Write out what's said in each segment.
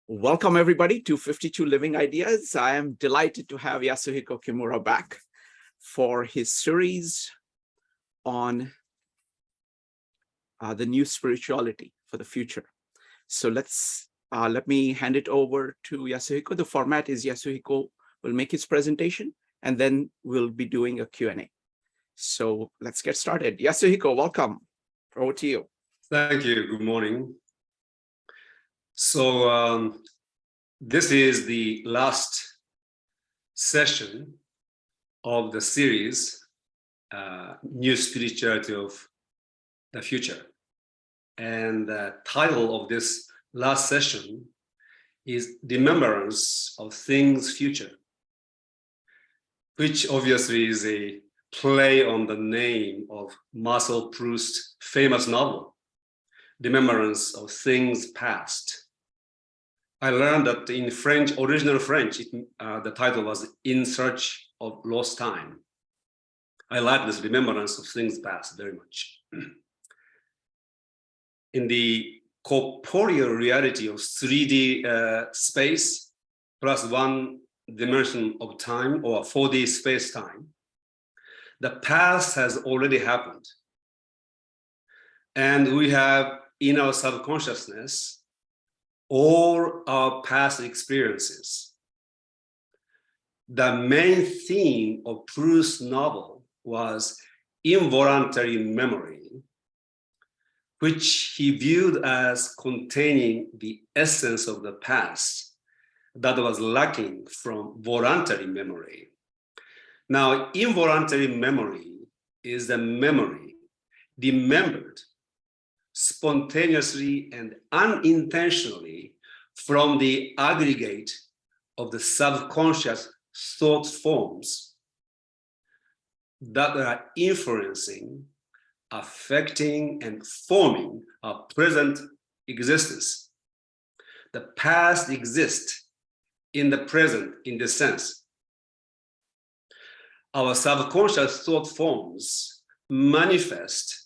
Welcome, everybody, to 52 Living Ideas. I am delighted to have Yasuhiko Kimura back for his series on the new spirituality for the future. So let me hand it over to Yasuhiko. The format is Yasuhiko will make his presentation, and then we'll be doing a Q&A. So let's get started. Yasuhiko, welcome. Over to you. Thank you. Good morning. So this is the last session of the series, New Spirituality of the Future. And the title of this last session is Remembrance of Things Future, which obviously is a play on the name of Marcel Proust's famous novel, Remembrance of Things Past. I learned that in French, original French, the title was In Search of Lost Time. I like this Remembrance of Things Past very much. In the corporeal reality of 3D space plus one dimension of time, or 4D space-time, the past has already happened. And we have in our subconsciousness all our past experiences. The main theme of Proust's novel was involuntary memory, which he viewed as containing the essence of the past that was lacking from voluntary memory. Now, involuntary memory is the memory remembered spontaneously and unintentionally from the aggregate of the subconscious thought forms that are influencing, affecting, and forming our present existence. The past exists in the present in this sense. Our subconscious thought forms manifest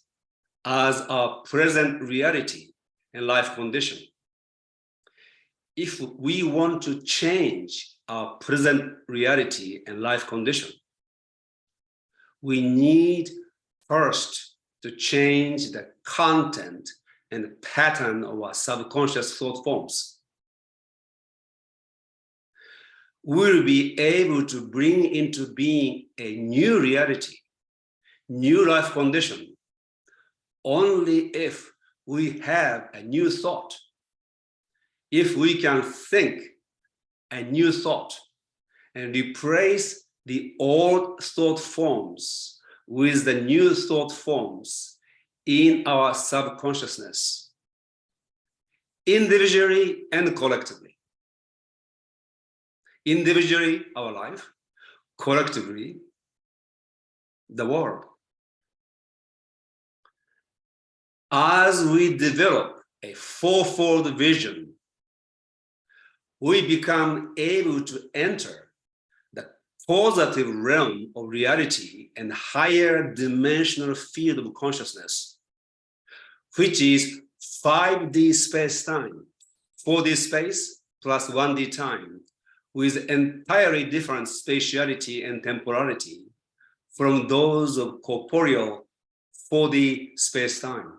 as our present reality and life condition. If we want to change our present reality and life condition, we need first to change the content and the pattern of our subconscious thought forms. We'll be able to bring into being a new reality, new life condition, only if we have a new thought. If we can think a new thought and replace the old thought forms with the new thought forms in our subconsciousness, individually and collectively. Individually, our life, collectively, the world. As we develop a fourfold vision, we become able to enter the positive realm of reality and higher dimensional field of consciousness, which is 5D space-time, 4D space plus 1D time, with entirely different spatiality and temporality from those of corporeal 4D space-time.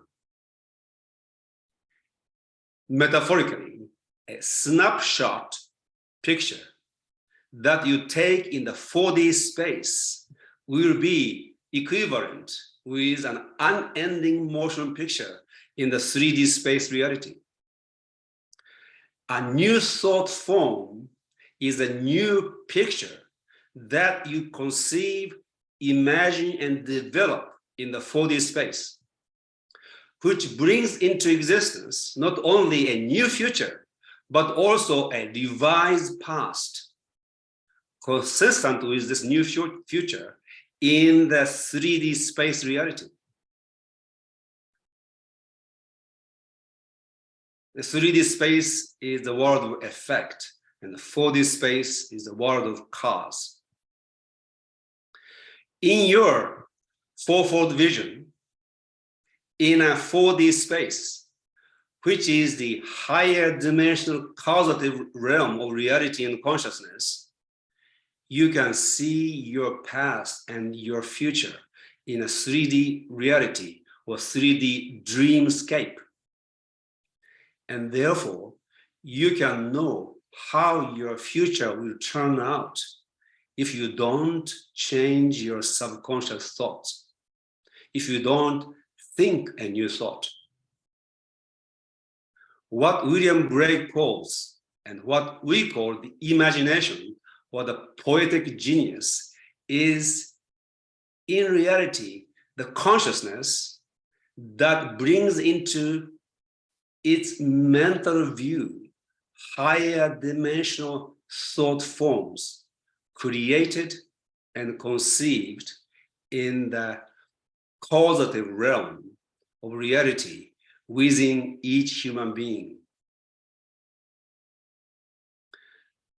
Metaphorically, a snapshot picture that you take in the 4D space will be equivalent with an unending motion picture in the 3D space reality. A new thought form is a new picture that you conceive, imagine, and develop in the 4D space, which brings into existence not only a new future, but also a revised past, consistent with this new future in the 3D space reality. The 3D space is the world of effect, and the 4D space is the world of cause. In your fourfold vision, in a 4D space, which is the higher dimensional causative realm of reality and consciousness, you can see your past and your future in a 3D reality or 3D dreamscape. And therefore, you can know how your future will turn out if you don't change your subconscious thoughts, if you don't think a new thought. What William Gray calls, and what we call the imagination or the poetic genius, is in reality the consciousness that brings into its mental view higher dimensional thought forms created and conceived in the causative realm of reality within each human being.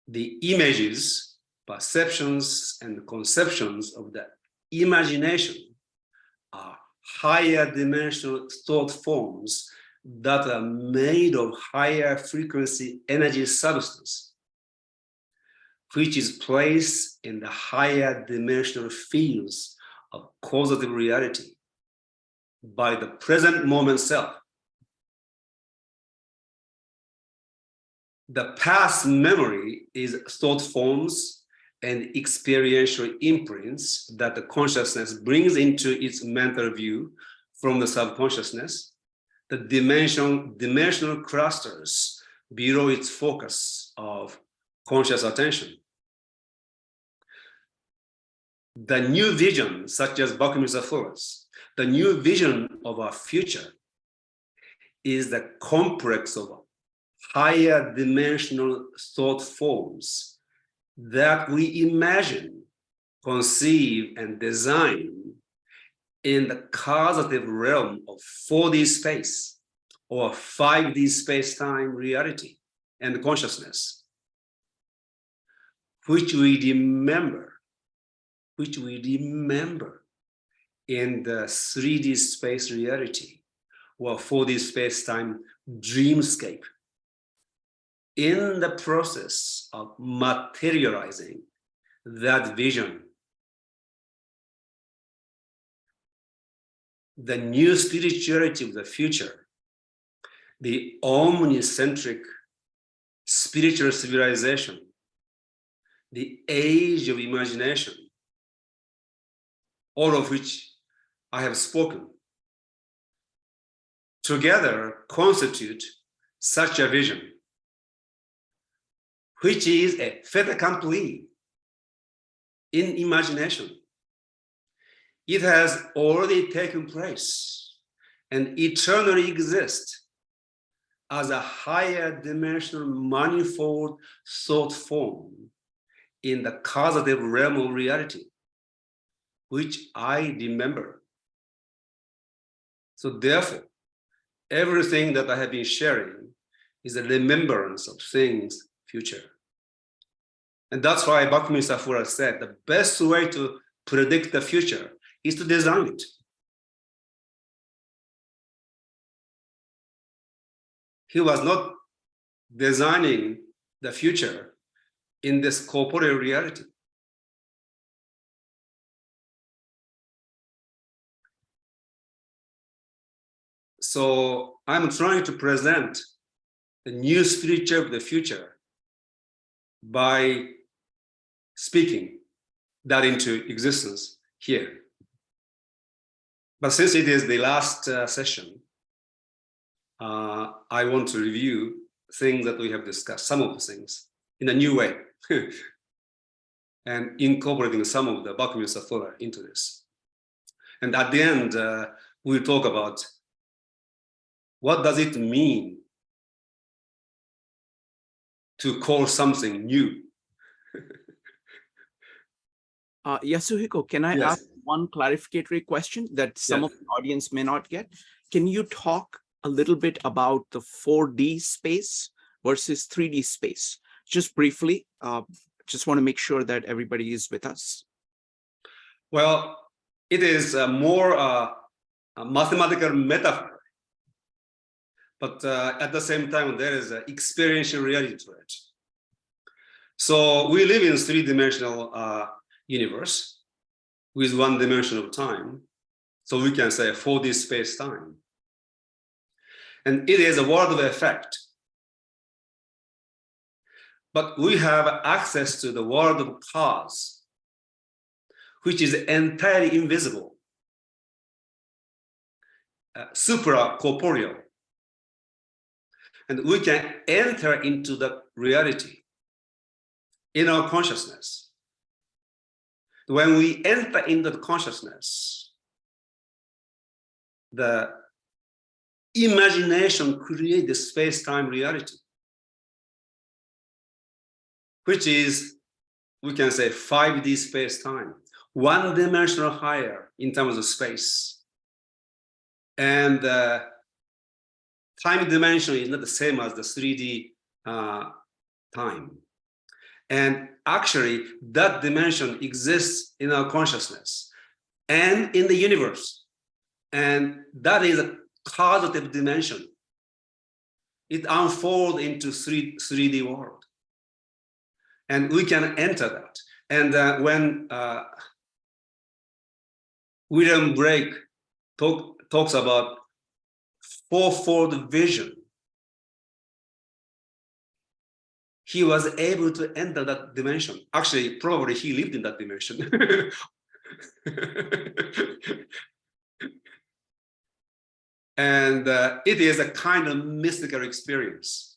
The images, perceptions, and conceptions of the imagination are higher dimensional thought forms that are made of higher frequency energy substance, which is placed in the higher dimensional fields of causative reality by the present moment self. The past memory is thought forms and experiential imprints that the consciousness brings into its mental view from the subconsciousness, the dimensional clusters below its focus of conscious attention. The new vision, such as Buckminster Fuller's, the new vision of our future is the complex of higher dimensional thought forms that we imagine, conceive, and design in the causative realm of 4D space or 5D space-time reality and consciousness, which we remember in the 3D space reality or 4D space-time dreamscape, in the process of materializing that vision. The new spirituality of the future, the omnicentric spiritual civilization, the age of imagination, all of which I have spoken, together constitute such a vision, which is a fait accompli in imagination. It has already taken place and eternally exists as a higher dimensional manifold thought form in the causative realm of reality, which I remember. So therefore, everything that I have been sharing is a remembrance of things future. And that's why Buckminster Fuller said the best way to predict the future is to design it. He was not designing the future in this corporeal reality. So I'm trying to present the new spiritual of the future by speaking that into existence here. But since it is the last session, I want to review things that we have discussed, some of the things, in a new way, and incorporating some of the Buckminster Fuller into this. And at the end, we'll talk about what does it mean to call something new. Yasuhiko, can I ask one clarificatory question that some of the audience may not get? Can you talk a little bit about the 4D space versus 3D space? Just briefly, just want to make sure that everybody is with us. Well, it is more a mathematical metaphor but at the same time, there is an experiential reality to it. So we live in a three-dimensional universe with one dimension of time. So we can say 4D space-time. And it is a world of effect. But we have access to the world of cause, which is entirely invisible, supra-corporeal. And we can enter into the reality in our consciousness. When we enter into the consciousness, the imagination creates the space-time reality, which is, we can say, 5D space-time, one dimensional higher in terms of space. And time dimension is not the same as the 3D time. And actually, that dimension exists in our consciousness and in the universe. And that is a causative dimension. It unfolds into 3D world. And we can enter that. And when William Blake talks about fourfold vision, he was able to enter that dimension. Actually, probably he lived in that dimension. And it is a kind of mystical experience.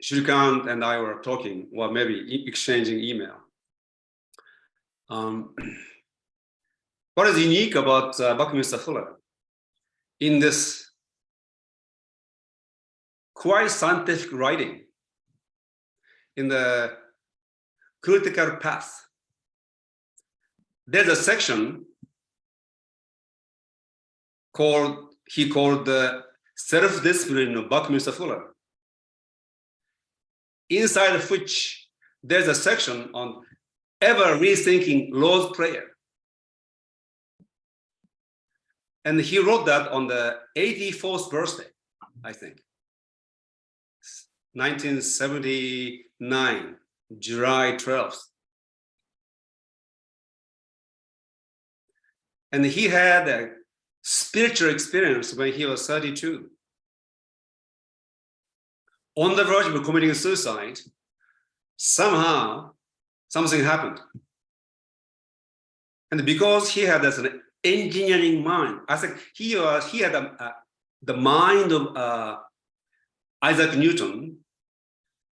Shrikant and I were talking, well, maybe exchanging email. What is unique about Buckminster Fuller in this quite scientific writing, in the critical path, there's a section he called the self-discipline of Buckminster Fuller, inside of which there's a section on ever rethinking Lord's Prayer. And he wrote that on the 84th birthday, I think, 1979, July 12th. And he had a spiritual experience when he was 32. On the verge of committing suicide, somehow something happened. And because he had this engineering mind, I think he had the mind of Isaac Newton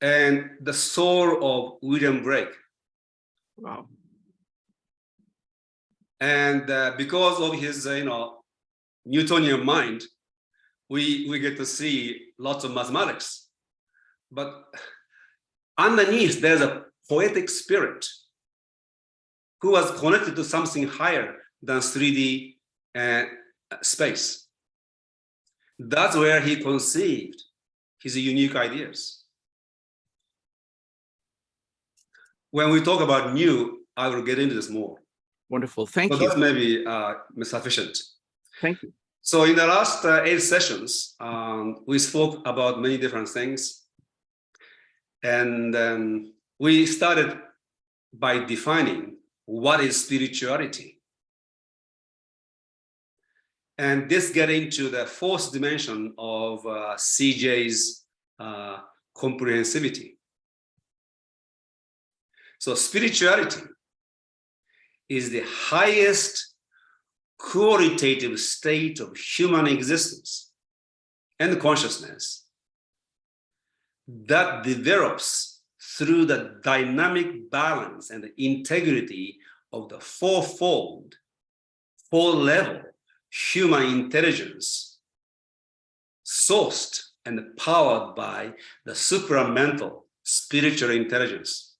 and the soul of William Blake. Wow. And because of his Newtonian mind, we get to see lots of mathematics. But underneath, there's a poetic spirit who was connected to something higher than 3D space. That's where he conceived his unique ideas. When we talk about new, I will get into this more. Wonderful. Thank you. So that may be sufficient. Thank you. So in the last 8 sessions, we spoke about many different things. And we started by defining what is spirituality. And this gets into the 4th dimension of CJ's comprehensivity. So spirituality is the highest qualitative state of human existence and consciousness that develops through the dynamic balance and the integrity of the four-level human intelligence sourced and powered by the supramental spiritual intelligence.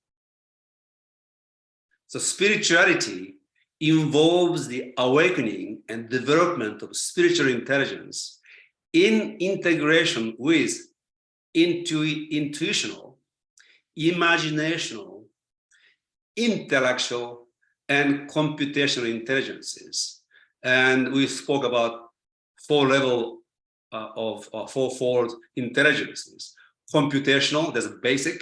So spirituality involves the awakening and development of spiritual intelligence in integration with intuitional, imaginational, intellectual, and computational intelligences. And we spoke about four level of fourfold intelligences. Computational, there's a basic,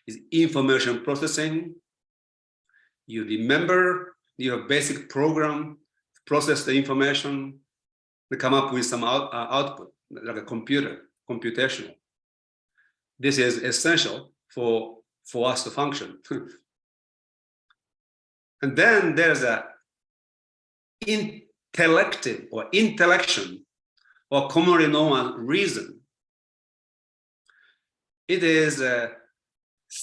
is information processing. You remember your basic program, process the information, to come up with some output, like a computational. This is essential for us to function. And then there's a intellective or intellection, or commonly known as reason. It is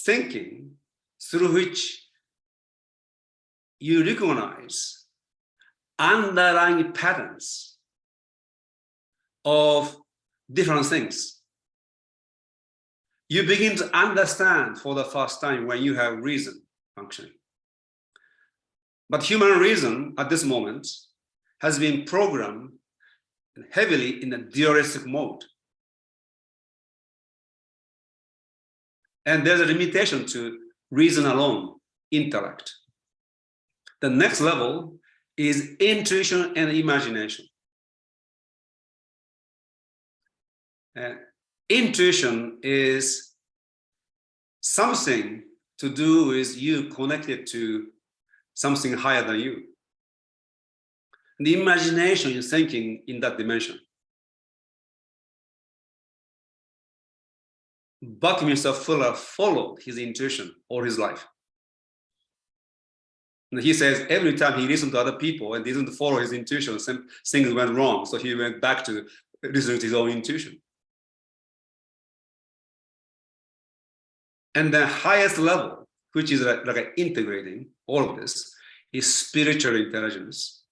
thinking through which you recognize underlying patterns of different things. You begin to understand for the first time when you have reason functioning. But human reason at this moment has been programmed heavily in a dualistic mode. And there's a limitation to reason alone, intellect. The next level is intuition and imagination. Intuition is something to do with you connected to something higher than you. The imagination is thinking in that dimension. Buckminster Fuller followed his intuition all his life. And he says every time he listened to other people and didn't follow his intuition, some things went wrong. So he went back to listening to his own intuition. And the highest level, which is like integrating all of this, is spiritual intelligence.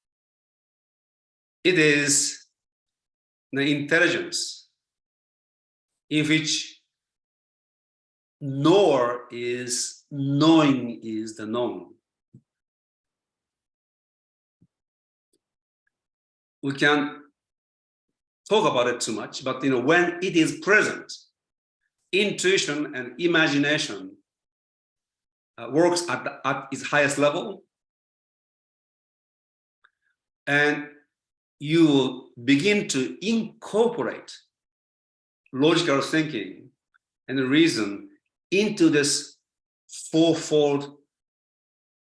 It is the intelligence in which knower is knowing is the known. We can't talk about it too much, but when it is present, intuition and imagination works at its highest level, and you will begin to incorporate logical thinking and reason into this fourfold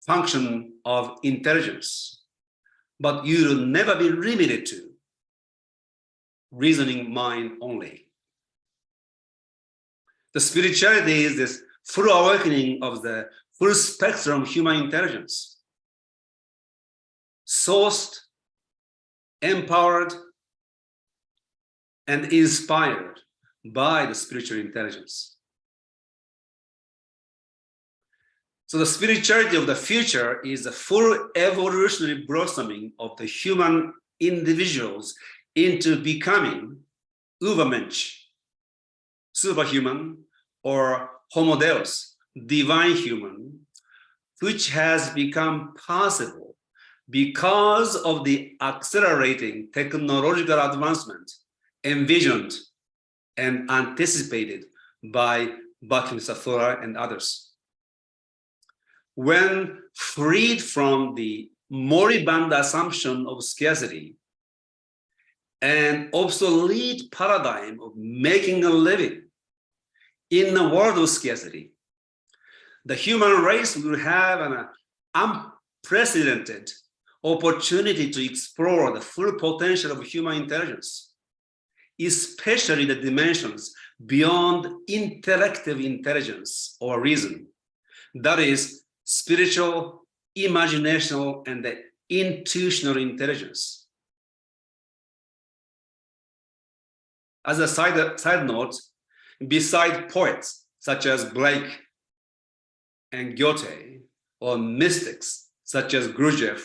function of intelligence. But you will never be limited to reasoning mind only. The spirituality is this full awakening of the full spectrum of human intelligence, sourced, empowered, and inspired by the spiritual intelligence. So the spirituality of the future is the full evolutionary blossoming of the human individuals into becoming Übermensch, superhuman, or Homo Deus, divine human, which has become possible because of the accelerating technological advancement envisioned and anticipated by Buckminster Fuller and others. When freed from the moribund assumption of scarcity and obsolete paradigm of making a living in a world of scarcity, the human race will have an unprecedented opportunity to explore the full potential of human intelligence, especially the dimensions beyond intellective intelligence or reason, that is, spiritual, imaginational, and the intuitional intelligence. As a side note, beside poets such as Blake and Goethe, or mystics such as Gurdjieff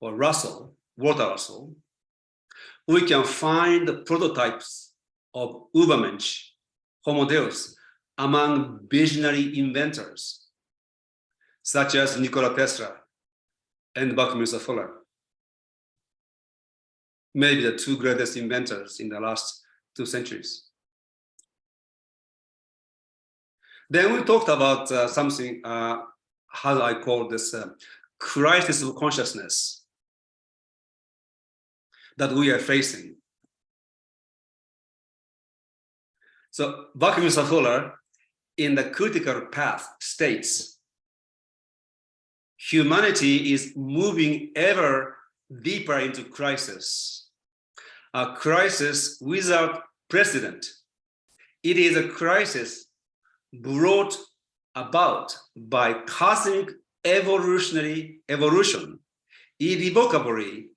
or Walter Russell, we can find the prototypes of Übermensch, Homo Deus, among visionary inventors such as Nikola Tesla and Buckminster Fuller, maybe the two greatest inventors in the last 2 centuries. Then we talked about something, how I call this, crisis of consciousness that we are facing. So Bhaktivinoda Thakur in the critical path states, humanity is moving ever deeper into crisis, a crisis without precedent. It is a crisis brought about by cosmic evolution, irrevocably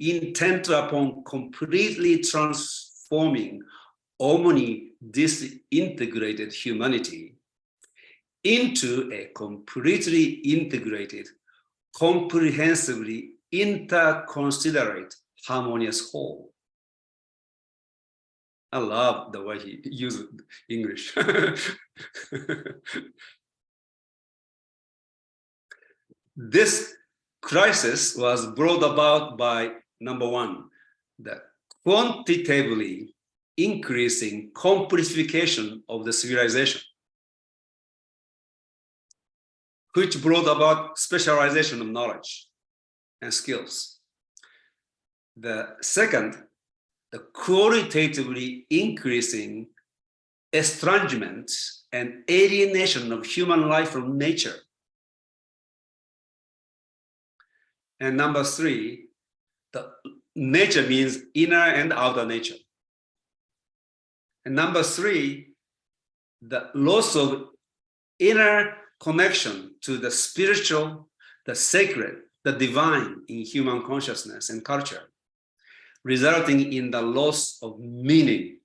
intent upon completely transforming omni disintegrated humanity into a completely integrated, comprehensively interconsiderate, harmonious whole. I love the way he used English. This crisis was brought about by, number one, the quantitatively increasing complexification of the civilization, which brought about specialization of knowledge and skills. The second, the qualitatively increasing estrangement and alienation of human life from nature. And number three, the nature means inner and outer nature. And number three, the loss of inner connection to the spiritual, the sacred, the divine in human consciousness and culture, resulting in the loss of meaning.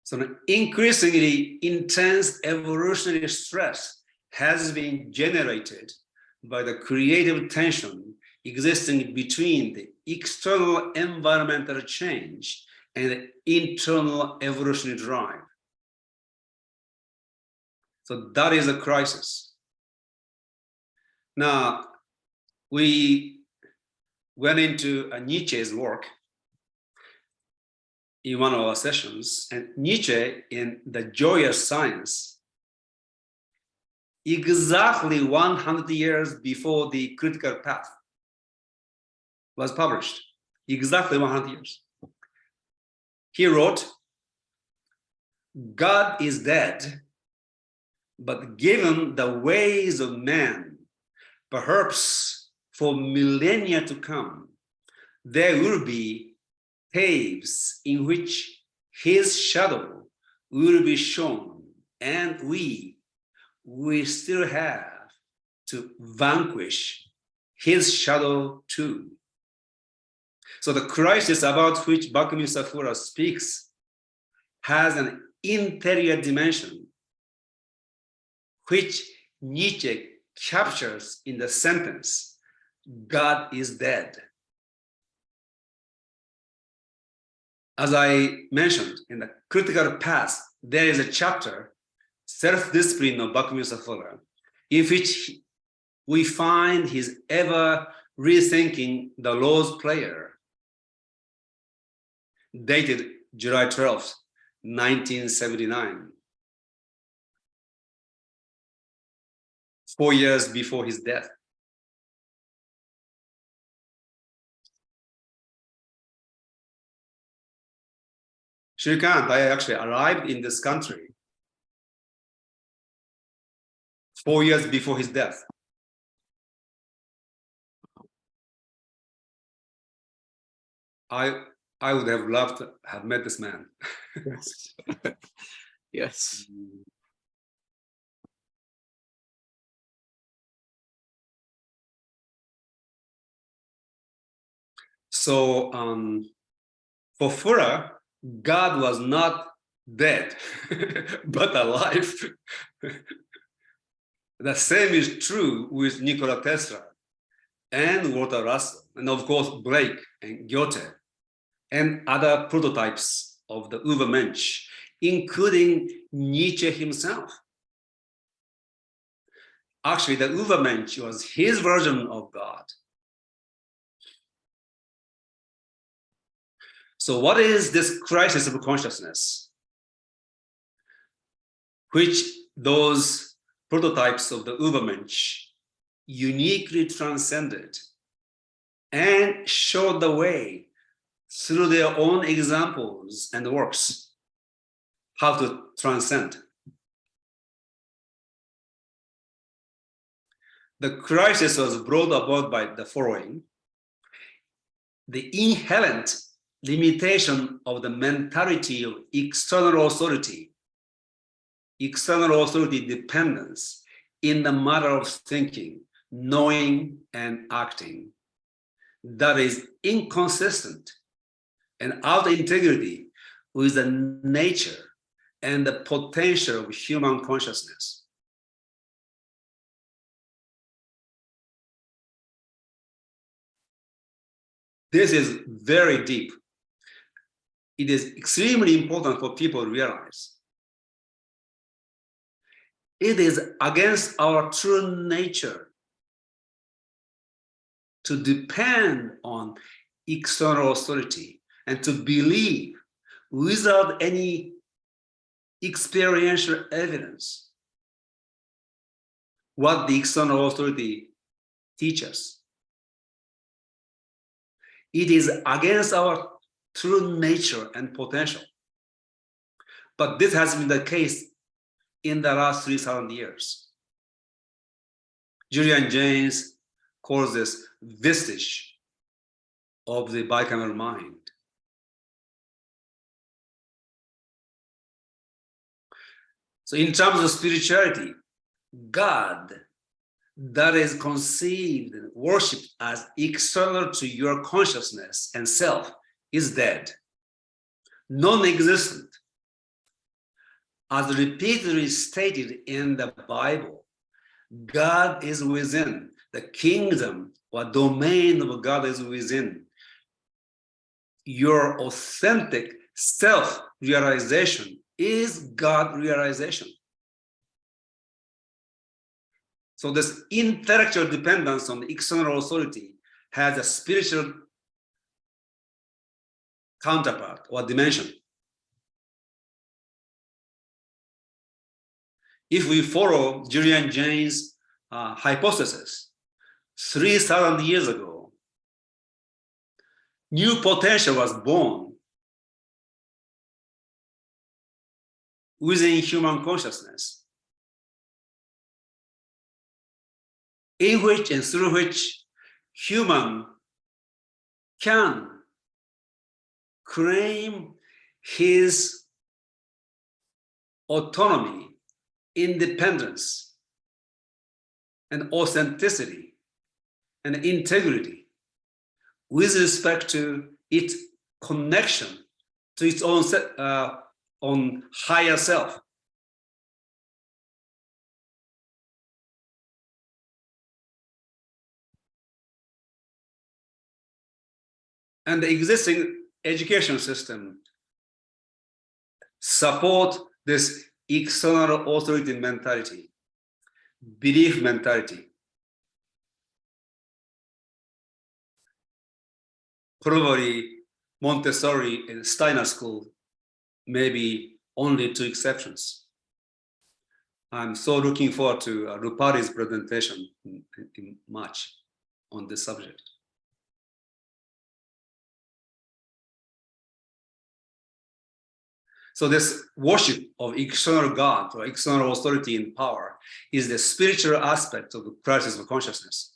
So an increasingly intense evolutionary stress has been generated by the creative tension existing between the external environmental change and the internal evolutionary drive. So that is a crisis. Now, we went into Nietzsche's work in one of our sessions, and Nietzsche in The Joyous Science, exactly 100 years before the Critical Path was published, exactly 100 years. He wrote, God is dead, but given the ways of man, perhaps for millennia to come, there will be caves in which his shadow will be shown, and we still have to vanquish his shadow too. So the crisis about which Bhaktivinoda Thakur speaks has an interior dimension, which Nietzsche captures in the sentence, God is dead. As I mentioned, in the Critical Path, there is a chapter, Self-Discipline of Bhaktivinoda Thakur, in which we find his ever rethinking the laws player, dated July 12th, 1979, 4 years before his death. Shrikant, I actually arrived in this country 4 years before his death. I would have loved to have met this man. Yes. Yes. So for Fura, God was not dead, but alive. The same is true with Nikola Tesla and Walter Russell, and of course Blake and Goethe, and other prototypes of the Übermensch, including Nietzsche himself. Actually, the Übermensch was his version of God. So what is this crisis of consciousness? which those prototypes of the Übermensch uniquely transcended and showed the way through their own examples and works how to transcend. The crisis was brought about by the following: the inherent limitation of the mentality of external authority dependence in the matter of thinking, knowing, and acting, that is inconsistent and out of integrity with the nature and the potential of human consciousness. This is very deep. It is extremely important for people to realize. It is against our true nature to depend on external authority and to believe without any experiential evidence what the external authority teaches. It is against our true nature and potential. But this has been the case in the last 3,000 years. Julian Jaynes calls this vestige of the bicameral mind. So in terms of spirituality, God that is conceived and worshipped as external to your consciousness and self is dead, non-existent. As repeatedly stated in the Bible, God is within. The kingdom or domain of God is within. Your authentic self-realization is God realization. So this intellectual dependence on the external authority has a spiritual counterpart or dimension. If we follow Julian Jaynes' hypothesis, 3,000 years ago, new potential was born within human consciousness, in which and through which human can claim his autonomy, independence, and authenticity, and integrity with respect to its connection to its own higher self. And the existing education system support this external authority mentality, belief mentality. Probably Montessori and Steiner School may be only two exceptions. I'm so looking forward to Rupari's presentation in March on this subject. So this worship of external God or external authority and power is the spiritual aspect of the crisis of consciousness.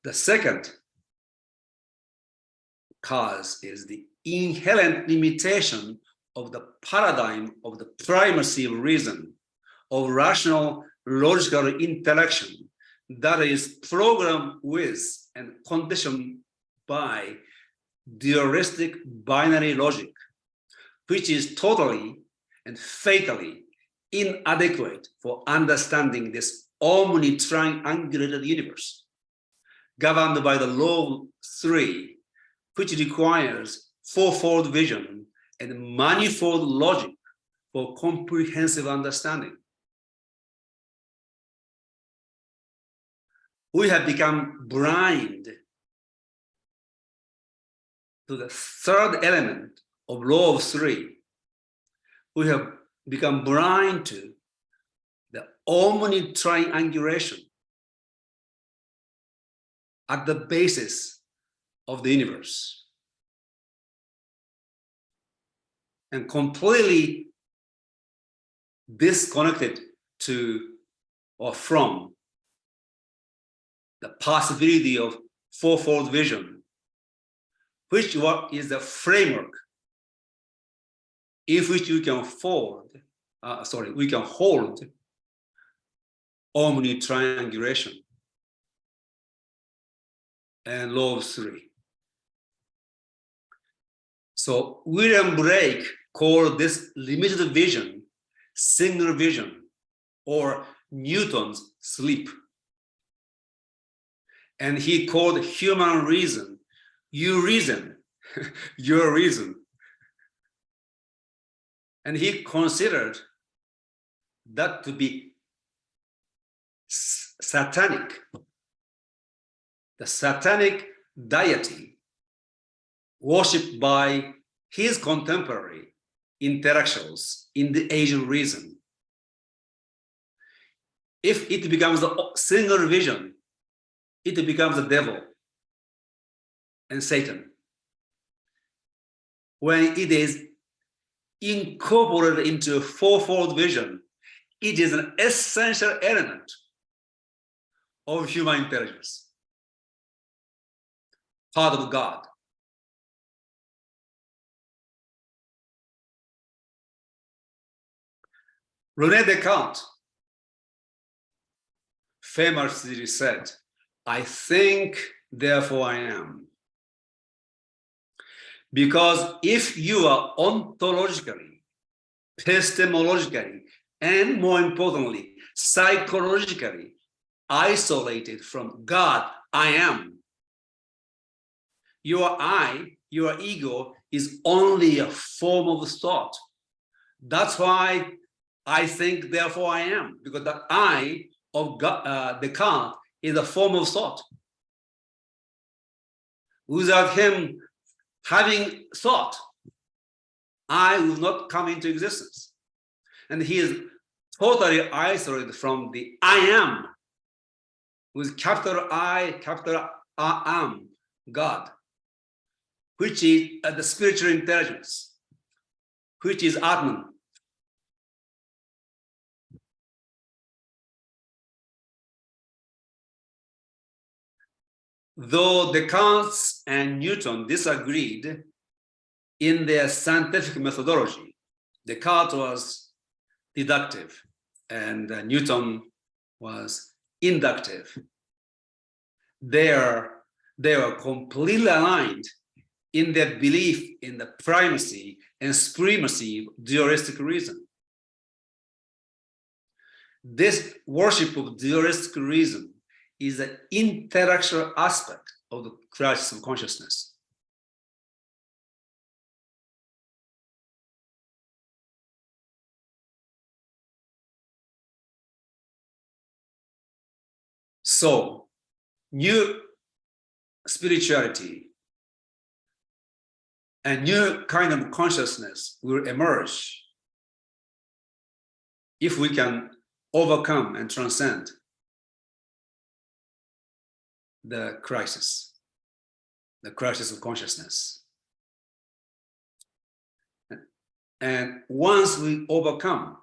The second cause is the inherent limitation of the paradigm of the primacy of reason, of rational logical intellection that is programmed with and conditioned by dualistic binary logic, which is totally and fatally inadequate for understanding this omni-triangulated universe, governed by the law of three, which requires fourfold vision and manifold logic for comprehensive understanding. We have become blind to the third element of law of three. We have become blind to the omni-triangulation at the basis of the universe, and completely disconnected to or from the possibility of fourfold vision, which is the framework in which we can hold omni-triangulation and law of three. So William Blake called this limited vision single vision, or Newton's sleep. And he called human reason, you reason, your reason. And he considered that to be satanic, the satanic deity worshipped by his contemporary intellectuals in the age of reason. If it becomes a single vision, it becomes the devil and Satan. When it is incorporated into a fourfold vision, it is an essential element of human intelligence, part of God. René Descartes famously said, "I think, therefore I am." Because if you are ontologically, epistemologically, and more importantly, psychologically isolated from God, I am, your I, your ego, is only a form of thought. That's why I think, therefore I am, because the I of God, Descartes, is a form of thought. Without him having thought, I will not come into existence. And he is totally isolated from the I am, with capital I, capital I am, God, which is the spiritual intelligence, which is Atman. Though Descartes and Newton disagreed in their scientific methodology, Descartes was deductive and Newton was inductive. They are completely aligned in their belief in the primacy and supremacy of dualistic reason. This worship of dualistic reason is an intellectual aspect of the crisis of consciousness. So, new spirituality and new kind of consciousness will emerge if we can overcome and transcend the crisis of consciousness. And once we overcome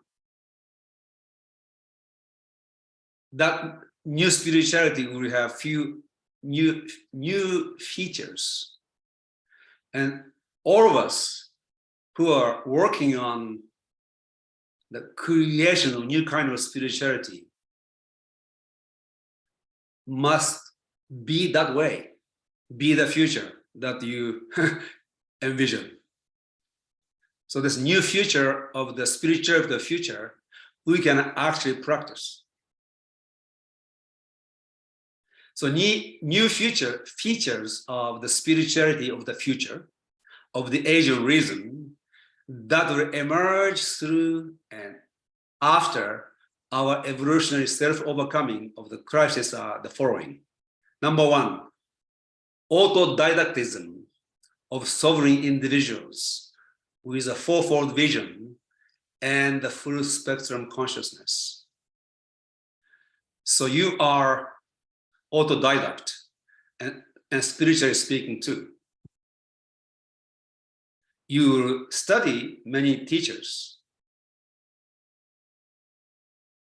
that, new spirituality will have few new features. And all of us who are working on the creation of new kind of spirituality must be that way, be the future that you envision. So this new future of the spirituality of the future, we can actually practice. So new future features of the spirituality of the future, of the age of reason, that will emerge through and after our evolutionary self-overcoming of the crisis are the following. Number one, autodidactism of sovereign individuals with a fourfold vision and the full spectrum consciousness. So you are autodidact and spiritually speaking too. You study many teachers,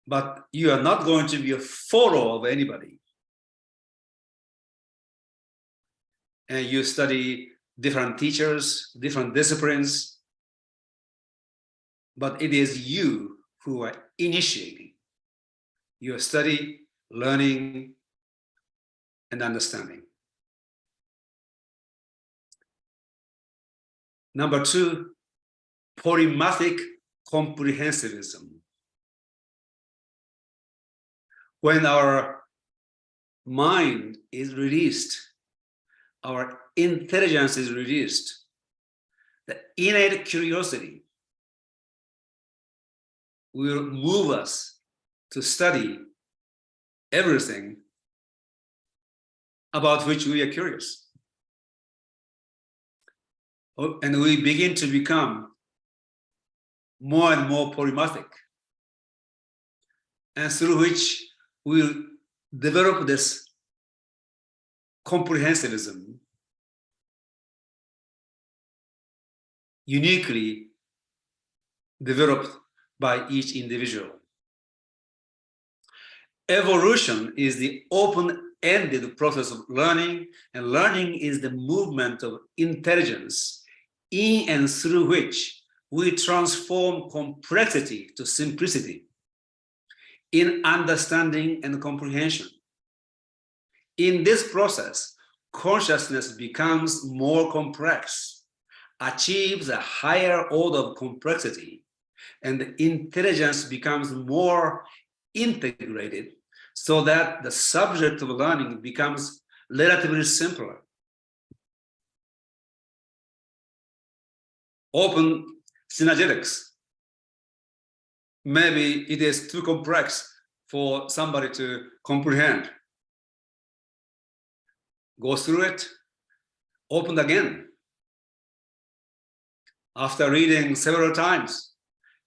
but you are not going to be a follower of anybody. And you study different teachers, different disciplines, but it is you who are initiating your study, learning, and understanding. Number two, polymathic comprehensivism. When our mind is released, our intelligence is released, the innate curiosity will move us to study everything about which we are curious. And we begin to become more and more polymathic, and through which we'll develop this comprehensivism uniquely developed by each individual. Evolution is the open-ended process of learning, and learning is the movement of intelligence in and through which we transform complexity to simplicity in understanding and comprehension. In this process, consciousness becomes more complex, achieves a higher order of complexity, and the intelligence becomes more integrated so that the subject of learning becomes relatively simpler. Open synergetics. Maybe it is too complex for somebody to comprehend. Go through it, open again. After reading several times,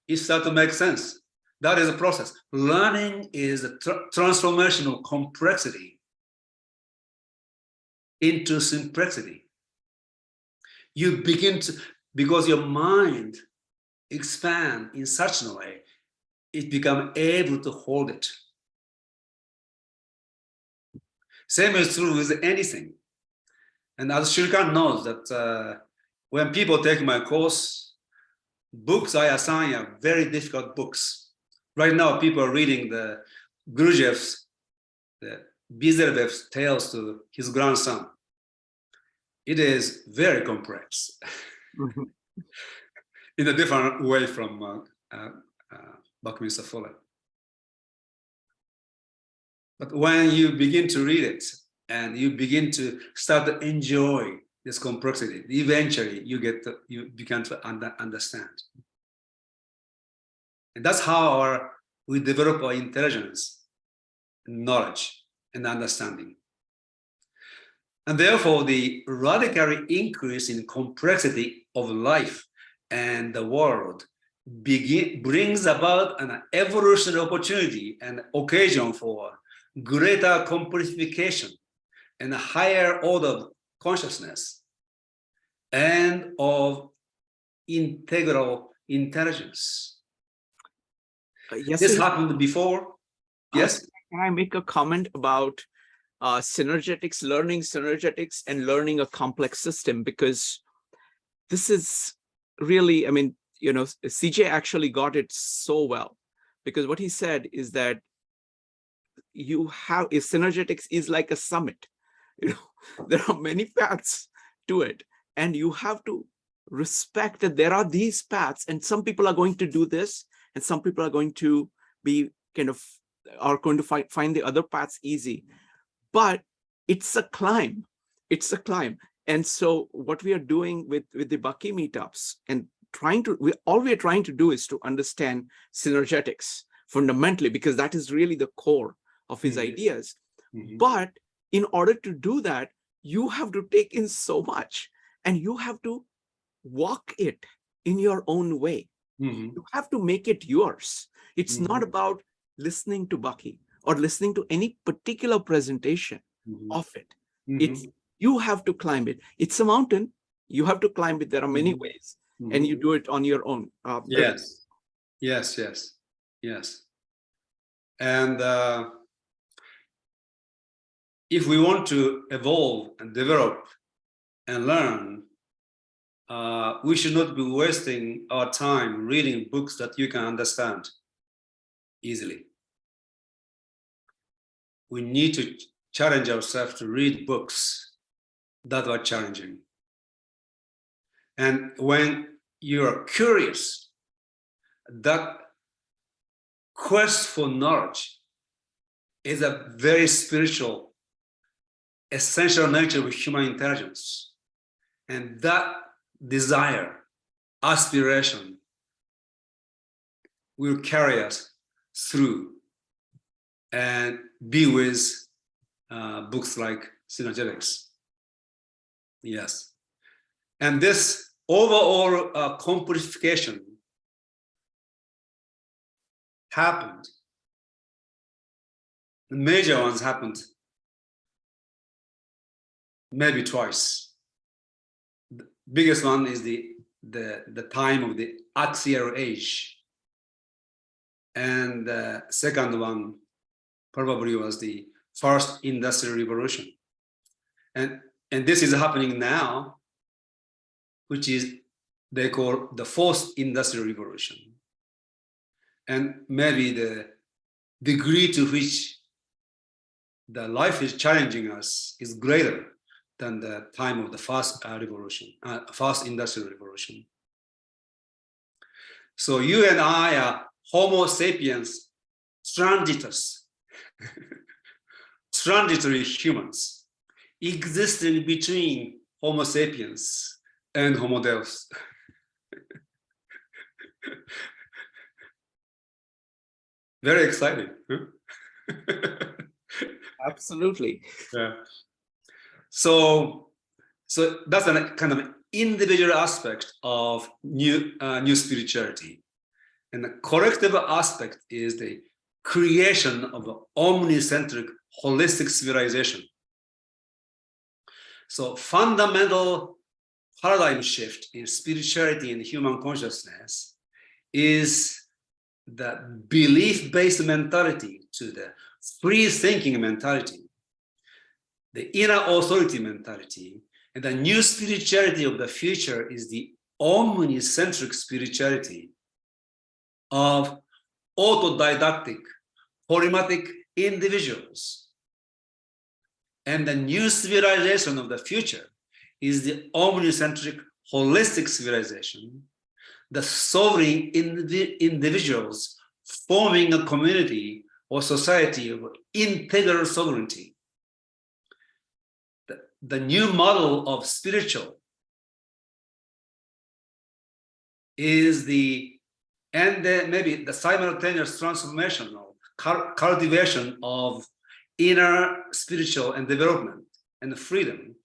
it starts to make sense. That is a process. Learning is a transformational complexity into simplicity. You begin to, because your mind expands in such a way, it becomes able to hold it. Same is true with anything. And as Shirkan knows that when people take my course, books I assign are very difficult books. Right now, people are reading the Gurdjieff's, the Bizervev's tales to his grandson. It is very complex in a different way from Buckminster Fuller. But when you begin to read it and you begin to start to enjoy this complexity, eventually you begin to understand. And that's how we develop our intelligence, knowledge, and understanding. And therefore, the radical increase in complexity of life and the world brings about an evolutionary opportunity and occasion for greater complexification and a higher order of consciousness and of integral intelligence. Yes, this happened before. Yes. Can I make a comment about synergetics, learning synergetics and learning a complex system? Because this is really, I mean, you know, CJ actually got it so well, because what he said is that you have, if synergetics is like a summit, you know, there are many paths to it, and you have to respect that there are these paths, and some people are going to do this, and some people are going to be going to find the other paths easy. But it's a climb. It's a climb. And so what we are doing with the Bhakti meetups and all we are trying to do is to understand synergetics fundamentally, because that is really the core of his ideas. But in order to do that, you have to take in so much, and you have to walk it in your own way. You have to make it yours. It's not about listening to Bucky or listening to any particular presentation of it. It's you have to climb it. It's a mountain. You have to climb it. There are many ways, and you do it on your own. Yes, yes, yes, yes. And if we want to evolve and develop and learn, we should not be wasting our time reading books that you can understand easily. We need to challenge ourselves to read books that are challenging. And when you're curious, that quest for knowledge is a very spiritual, essential nature of human intelligence. And that desire, aspiration, will carry us through and be with books like Synergetics. Yes. And this overall complexification happened. The major ones happened maybe twice. The biggest one is the time of the axial age. And the second one probably was the first industrial revolution. And this is happening now, which is they call the fourth industrial revolution. And maybe the degree to which the life is challenging us is greater than the time of the first revolution, first industrial revolution. So you and I are Homo sapiens transitus, transitory humans, existing between Homo sapiens and Homo Deus. Very exciting. Huh? Absolutely. Yeah. So that's a kind of individual aspect of new spirituality. And the collective aspect is the creation of an omnicentric, holistic civilization. So fundamental paradigm shift in spirituality and human consciousness is the belief-based mentality to the free-thinking mentality, the inner authority mentality, and the new spirituality of the future is the omnicentric spirituality of autodidactic, polymatic individuals. And the new civilization of the future is the omnicentric, holistic civilization, the sovereign individuals forming a community or society of integral sovereignty. The new model of spiritual is maybe the simultaneous transformation or cultivation of inner spiritual and development and freedom,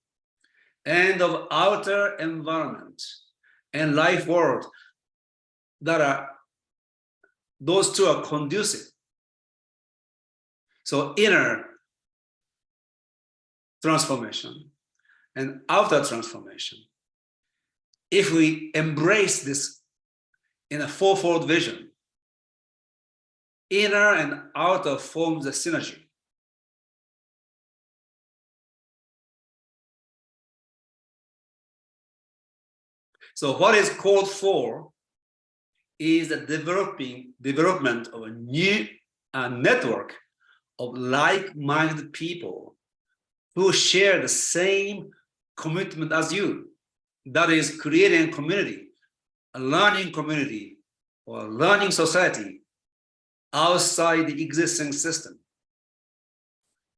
and of outer environment and life world those two are conducive. So inner transformation and outer transformation. If we embrace this in a fourfold vision, inner and outer forms a synergy. So what is called for is the development of a new network of like-minded people who share the same commitment as you. That is creating a community, a learning community, or a learning society outside the existing system,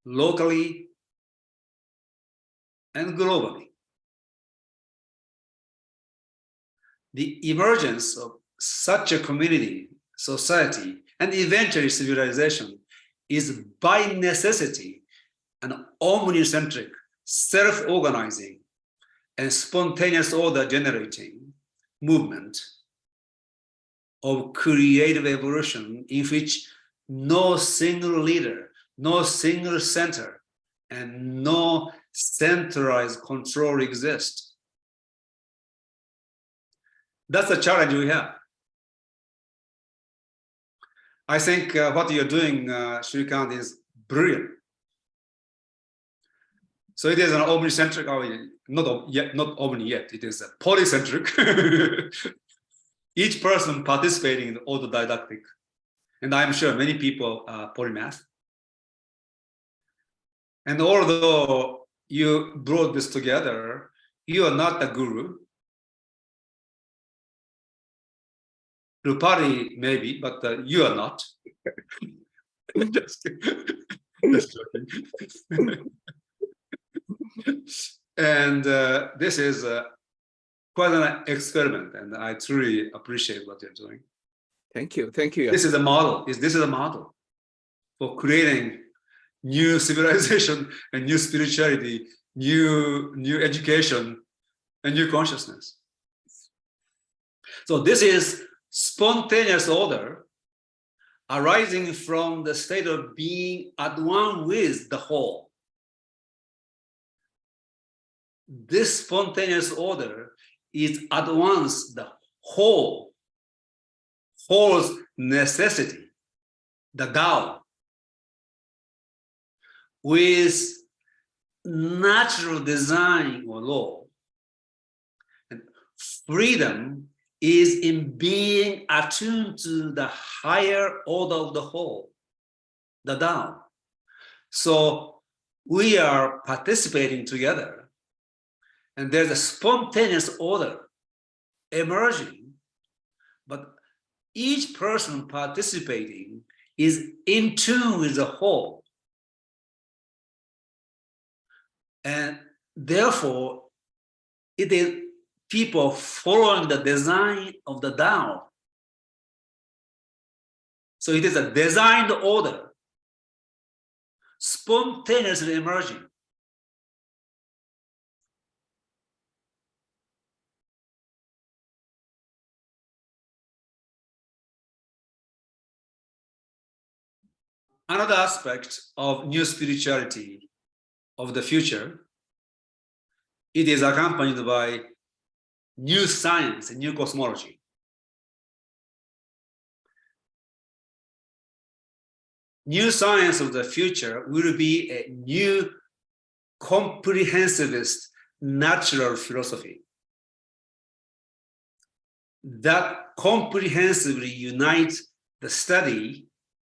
locally and globally. The emergence of such a community, society, and eventually civilization is by necessity an omnicentric, self-organizing, and spontaneous order generating movement of creative evolution in which no single leader, no single center, and no centralized control exists. That's the challenge we have. I think what you're doing, Shrikant, is brilliant. So it is an omnicentric, not omni yet, it is a polycentric. Each person participating in autodidactic. And I'm sure many people are polymath. And although you brought this together, you are not a guru. Rupari maybe, but you are not. Just joking. And this is quite an experiment, and I truly appreciate what you're doing. Thank you. Thank you. This is a model. This is a model for creating new civilization and new spirituality, new education, and new consciousness. So this is spontaneous order arising from the state of being at one with the whole. This spontaneous order is at once the whole's necessity, the Tao, with natural design or law. And freedom is in being attuned to the higher order of the whole, the Tao. So we are participating together, and there's a spontaneous order emerging, but each person participating is in tune with the whole. And therefore, it is people following the design of the Tao. So it is a designed order, spontaneously emerging. Another aspect of new spirituality of the future, it is accompanied by new science and new cosmology. New science of the future will be a new comprehensivist natural philosophy that comprehensively unites the study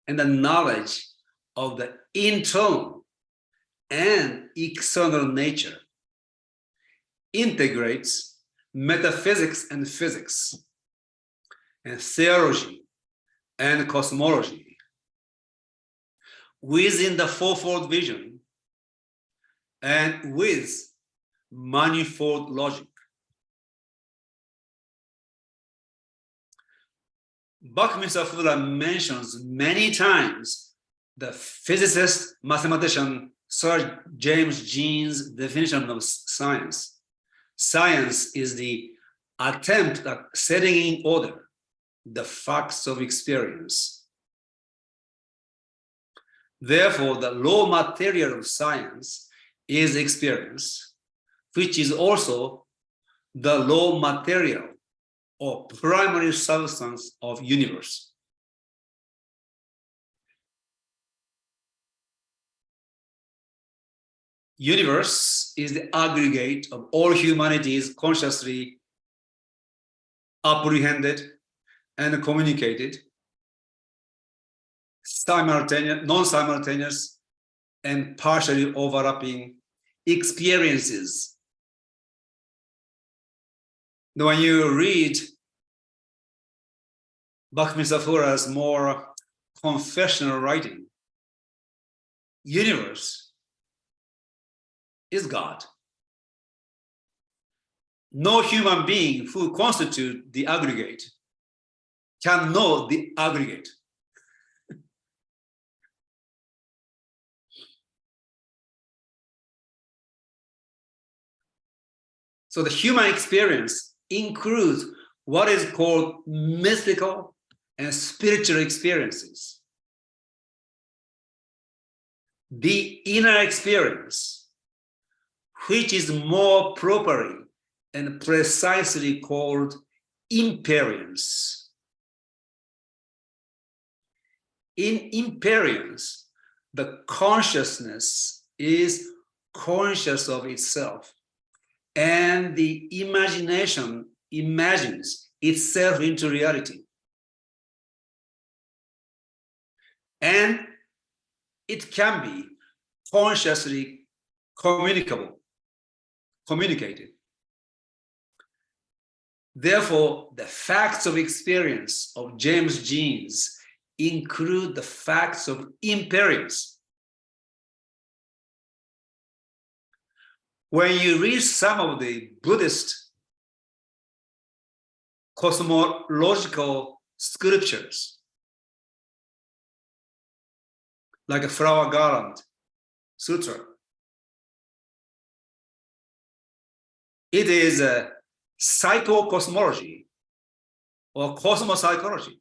and the knowledge of the internal and external nature, integrates metaphysics and physics, and theology and cosmology within the fourfold vision and with manifold logic. Buckminster Fuller mentions many times the physicist, mathematician Sir James Jean's definition of science. Science is the attempt at setting in order the facts of experience. Therefore, the raw material of science is experience, which is also the raw material or primary substance of universe. Universe is the aggregate of all humanities consciously apprehended and communicated, simultaneous, non-simultaneous, and partially overlapping experiences. Now, when you read Buckminster Fuller's more confessional writing, universe is God. No human being who constitute the aggregate can know the aggregate. So the human experience includes what is called mystical and spiritual experiences. The inner experience, which is more properly and precisely called imperience. In imperience, the consciousness is conscious of itself, and the imagination imagines itself into reality. And it can be consciously communicated. Therefore, the facts of experience of James genes include the facts of imperience. When you read some of the Buddhist cosmological scriptures, like a Flower Garland Sutra, it is a psychocosmology or cosmopsychology.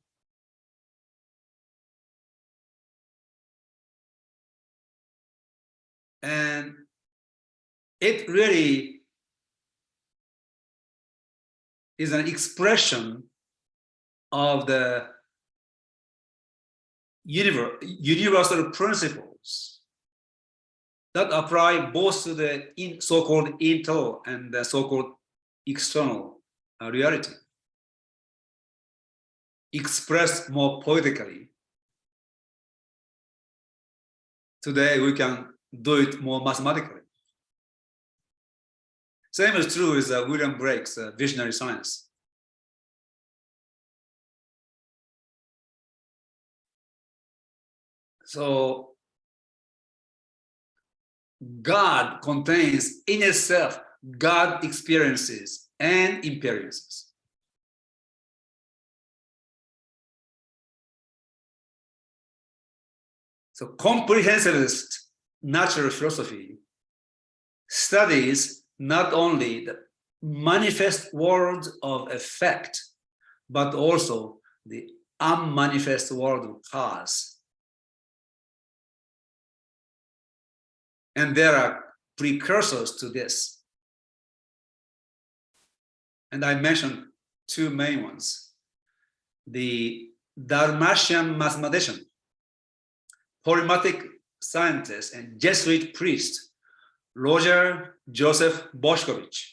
And it really is an expression of the universal principles that apply both to the so-called internal and the so-called external reality. Expressed more poetically, today we can do it more mathematically. Same is true with William Blake's visionary science. So God contains in itself God experiences and imperiences. So comprehensivist natural philosophy studies not only the manifest world of effect, but also the unmanifest world of cause. And there are precursors to this. And I mentioned two main ones. The Dalmatian mathematician, polymath scientist, and Jesuit priest, Roger Joseph Boshkovich,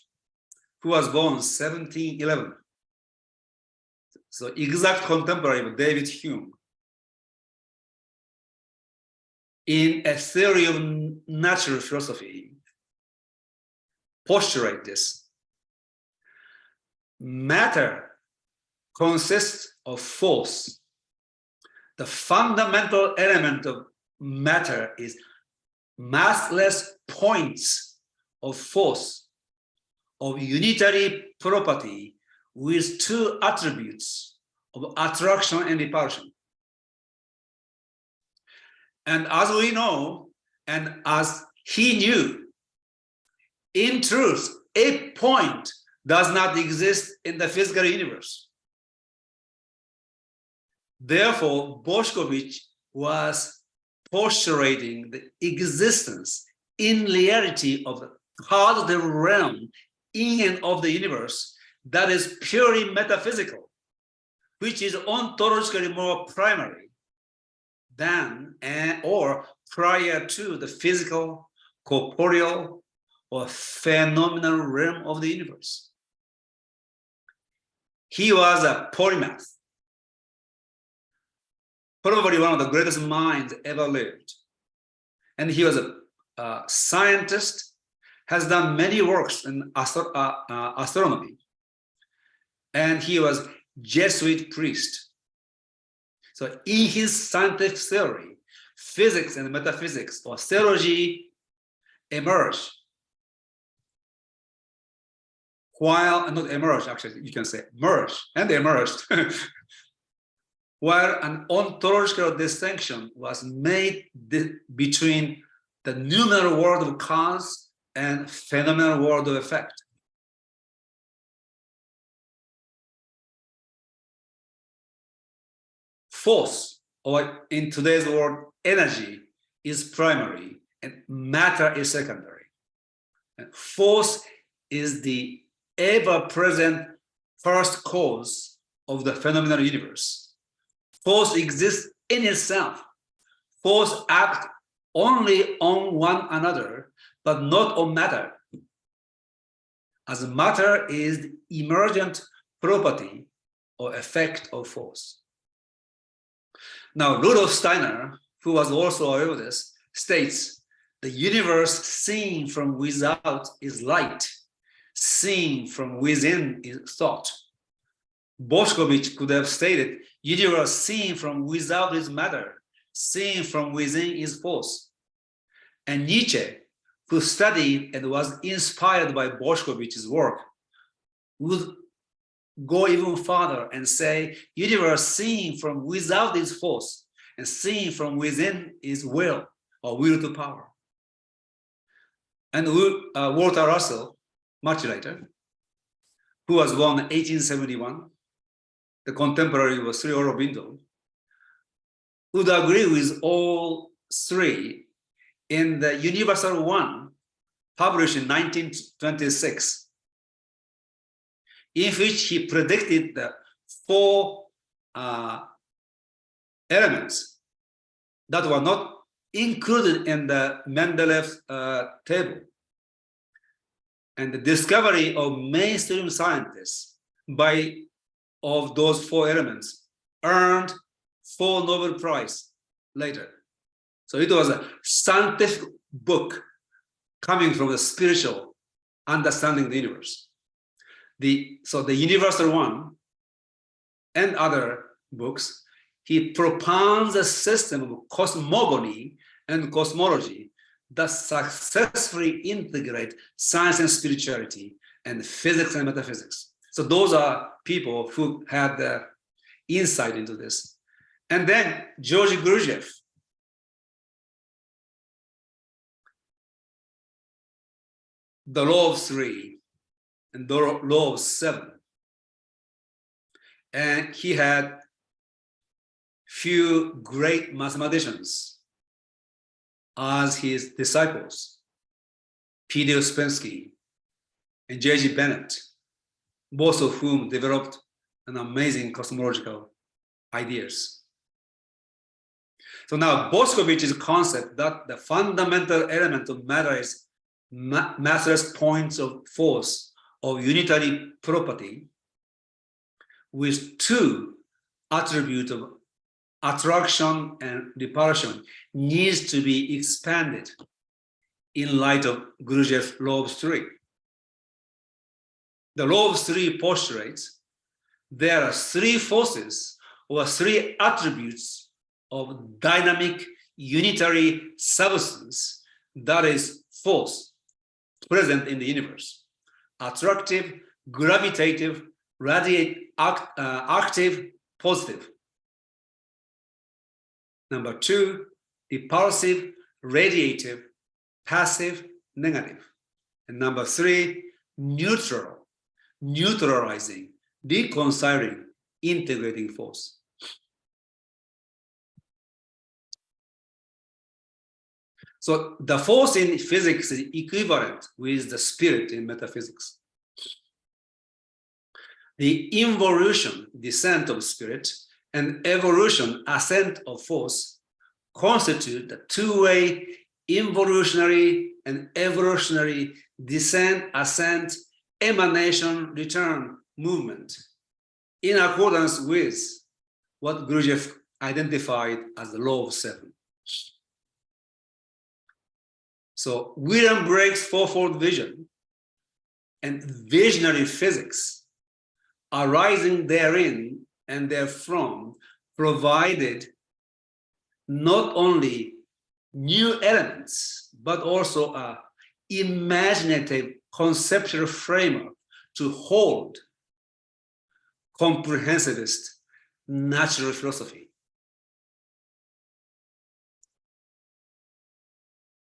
who was born 1711. So exact contemporary of David Hume. In a theory of natural philosophy, postulate this. Matter consists of force. The fundamental element of matter is massless points of force of unitary property with two attributes of attraction and repulsion. And as we know, and as he knew, in truth, a point does not exist in the physical universe. Therefore, Boshkovich was postulating the existence in reality of the cosmic realm in and of the universe that is purely metaphysical, which is ontologically more primary than or prior to the physical, corporeal, or phenomenal realm of the universe. He was a polymath, probably one of the greatest minds ever lived. And he was a scientist, has done many works in astronomy. And he was Jesuit priest. So in his scientific theory, physics and metaphysics or theology emerged. While, not emerged, actually, you can say merged, and emerged. Where an ontological distinction was made between the numinal world of cause and phenomenal world of effect. force, or in today's word, energy, is primary and matter is secondary. And force is the ever-present first cause of the phenomenal universe. Force exists in itself. Force acts only on one another, but not on matter, as matter is the emergent property or effect of force. Now, Rudolf Steiner, who was also aware of this, states the universe seen from without is light, seen from within is thought. Boschkovich could have stated, universe seen from without is matter, seen from within is force. And Nietzsche, who studied and was inspired by Boschkovich's work, would go even further and say, universe seen from without is force, and seen from within is will, or will to power. And Walter Russell, much later, who was born in 1871, the contemporary was Sri Aurobindo, would agree with all three in the Universal One, published in 1926, in which he predicted the four elements that were not included in the Mendeleev table. And the discovery of mainstream scientists of those four elements earned 4 Nobel Prize later. So it was a scientific book coming from the spiritual understanding of the universe. So the Universal One and other books, he propounds a system of cosmogony and cosmology that successfully integrate science and spirituality and physics and metaphysics. So those are people who had the insight into this. And then Georgy Gurdjieff, the law of three and the law of seven. And he had few great mathematicians as his disciples, P.D. Ouspensky and J.G. Bennett, both of whom developed an amazing cosmological ideas. So now Boschkovich's concept that the fundamental element of matter is matterless points of force of unitary property with two attributes of attraction and repulsion needs to be expanded in light of Gurdjieff's law of three. The law of three postulates there are three forces or three attributes of dynamic unitary substance, that is force, present in the universe: attractive, gravitative, active, positive. Number two, repulsive, radiative, passive, negative. And number three, neutral, neutralizing, reconciling, integrating force. So the force in physics is equivalent with the spirit in metaphysics. The involution, descent of spirit, and evolution, ascent of force, constitute the two-way involutionary and evolutionary descent, ascent, emanation, return movement, in accordance with what Gurdjieff identified as the law of seven. So William Brake's fourfold vision and visionary physics arising therein and therefrom provided not only new elements, but also an imaginative conceptual framework to hold comprehensivist natural philosophy.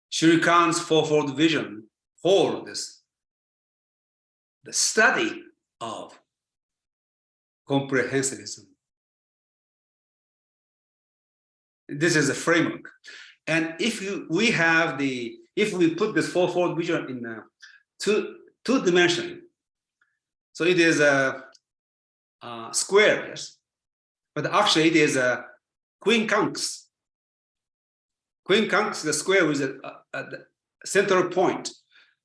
Sri Khan's fourfold vision holds the study of comprehensivism. This is a framework. And if we put this fourfold vision in two dimension, so it is a square, yes, but actually it is a quincunx. Quincunx, the square with a central point.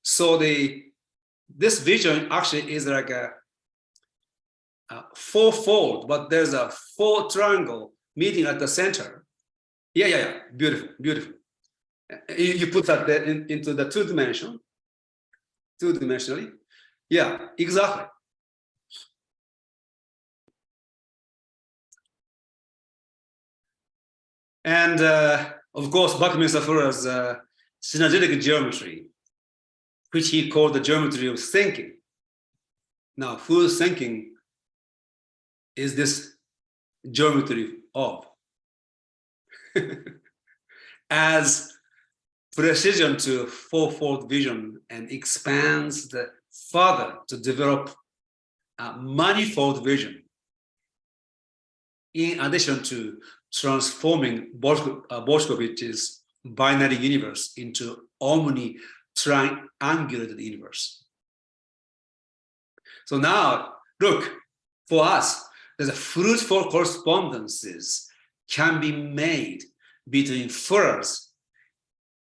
So this vision actually is like a fourfold, but there's a four triangle meeting at the center. Yeah. Beautiful, beautiful. You put that into the two-dimensionally. Yeah, exactly. And of course, Buckminster Fuller's synergetic geometry, which he called the geometry of thinking. Now, whose thinking is this geometry of? As precision to fourfold vision and expands the further to develop a manifold vision, in addition to transforming Boschkowicz's binary universe into omni-triangulated universe. So now, look, for us, there's a fruitful correspondences can be made between Fuller's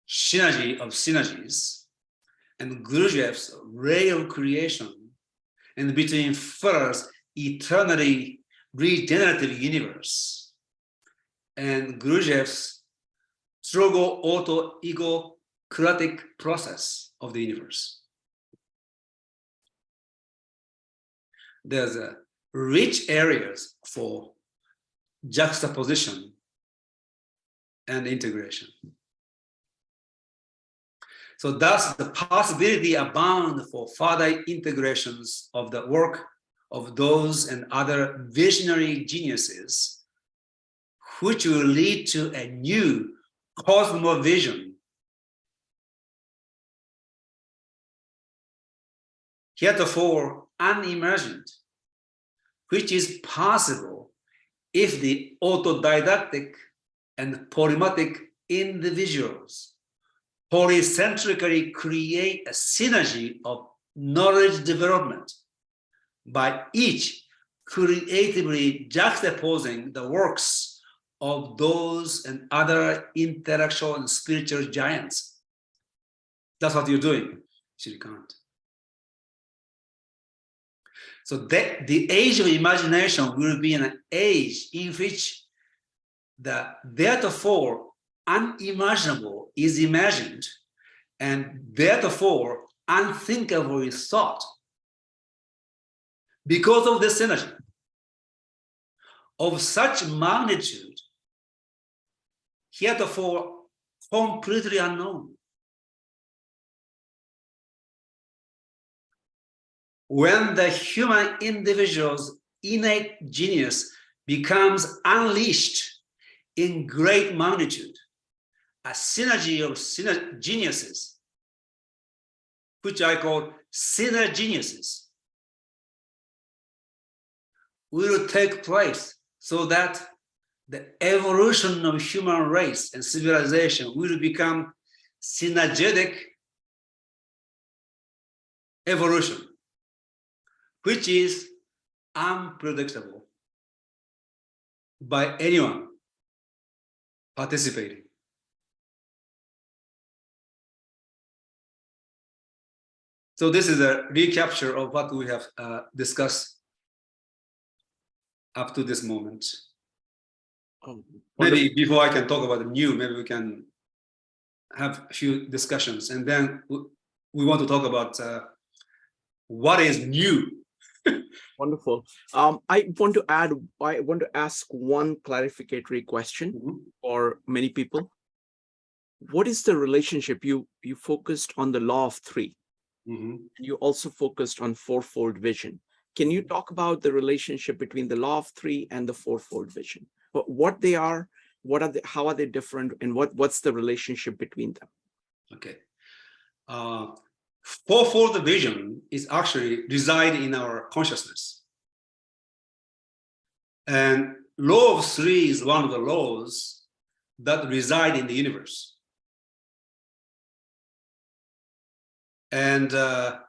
synergy of synergies and Gurdjieff's ray of creation, and between Fuller's eternally regenerative universe and Gurdjieff's struggle auto-egocratic process of the universe. There's rich areas for juxtaposition and integration. So thus the possibility abound for further integrations of the work of those and other visionary geniuses, which will lead to a new cosmovision, heretofore unimagined, which is possible if the autodidactic and polymatic individuals polycentrically create a synergy of knowledge development by each creatively juxtaposing the works of those and other intellectual and spiritual giants. That's what you're doing, Shrikant. So the age of imagination will be an age in which the theretofore unimaginable is imagined, and therefore unthinkable is thought. Because of this synergy of such magnitude, heretofore completely unknown. When the human individual's innate genius becomes unleashed in great magnitude, a synergy of geniuses, which I call synergeniuses, will take place, so that the evolution of human race and civilization will become synergetic evolution, which is unpredictable by anyone participating. So this is a recapture of what we have discussed up to this moment. Maybe before I can talk about the new, maybe we can have a few discussions, and then we want to talk about what is new. Wonderful. I want to ask one clarificatory question for many people. What is the relationship? You focused on the law of three. You also focused on fourfold vision. Can you talk about the relationship between the law of three and the fourfold vision? What they are, how are they different, and what's the relationship between them? Okay. Fourfold vision is actually reside in our consciousness. And law of three is one of the laws that reside in the universe. And law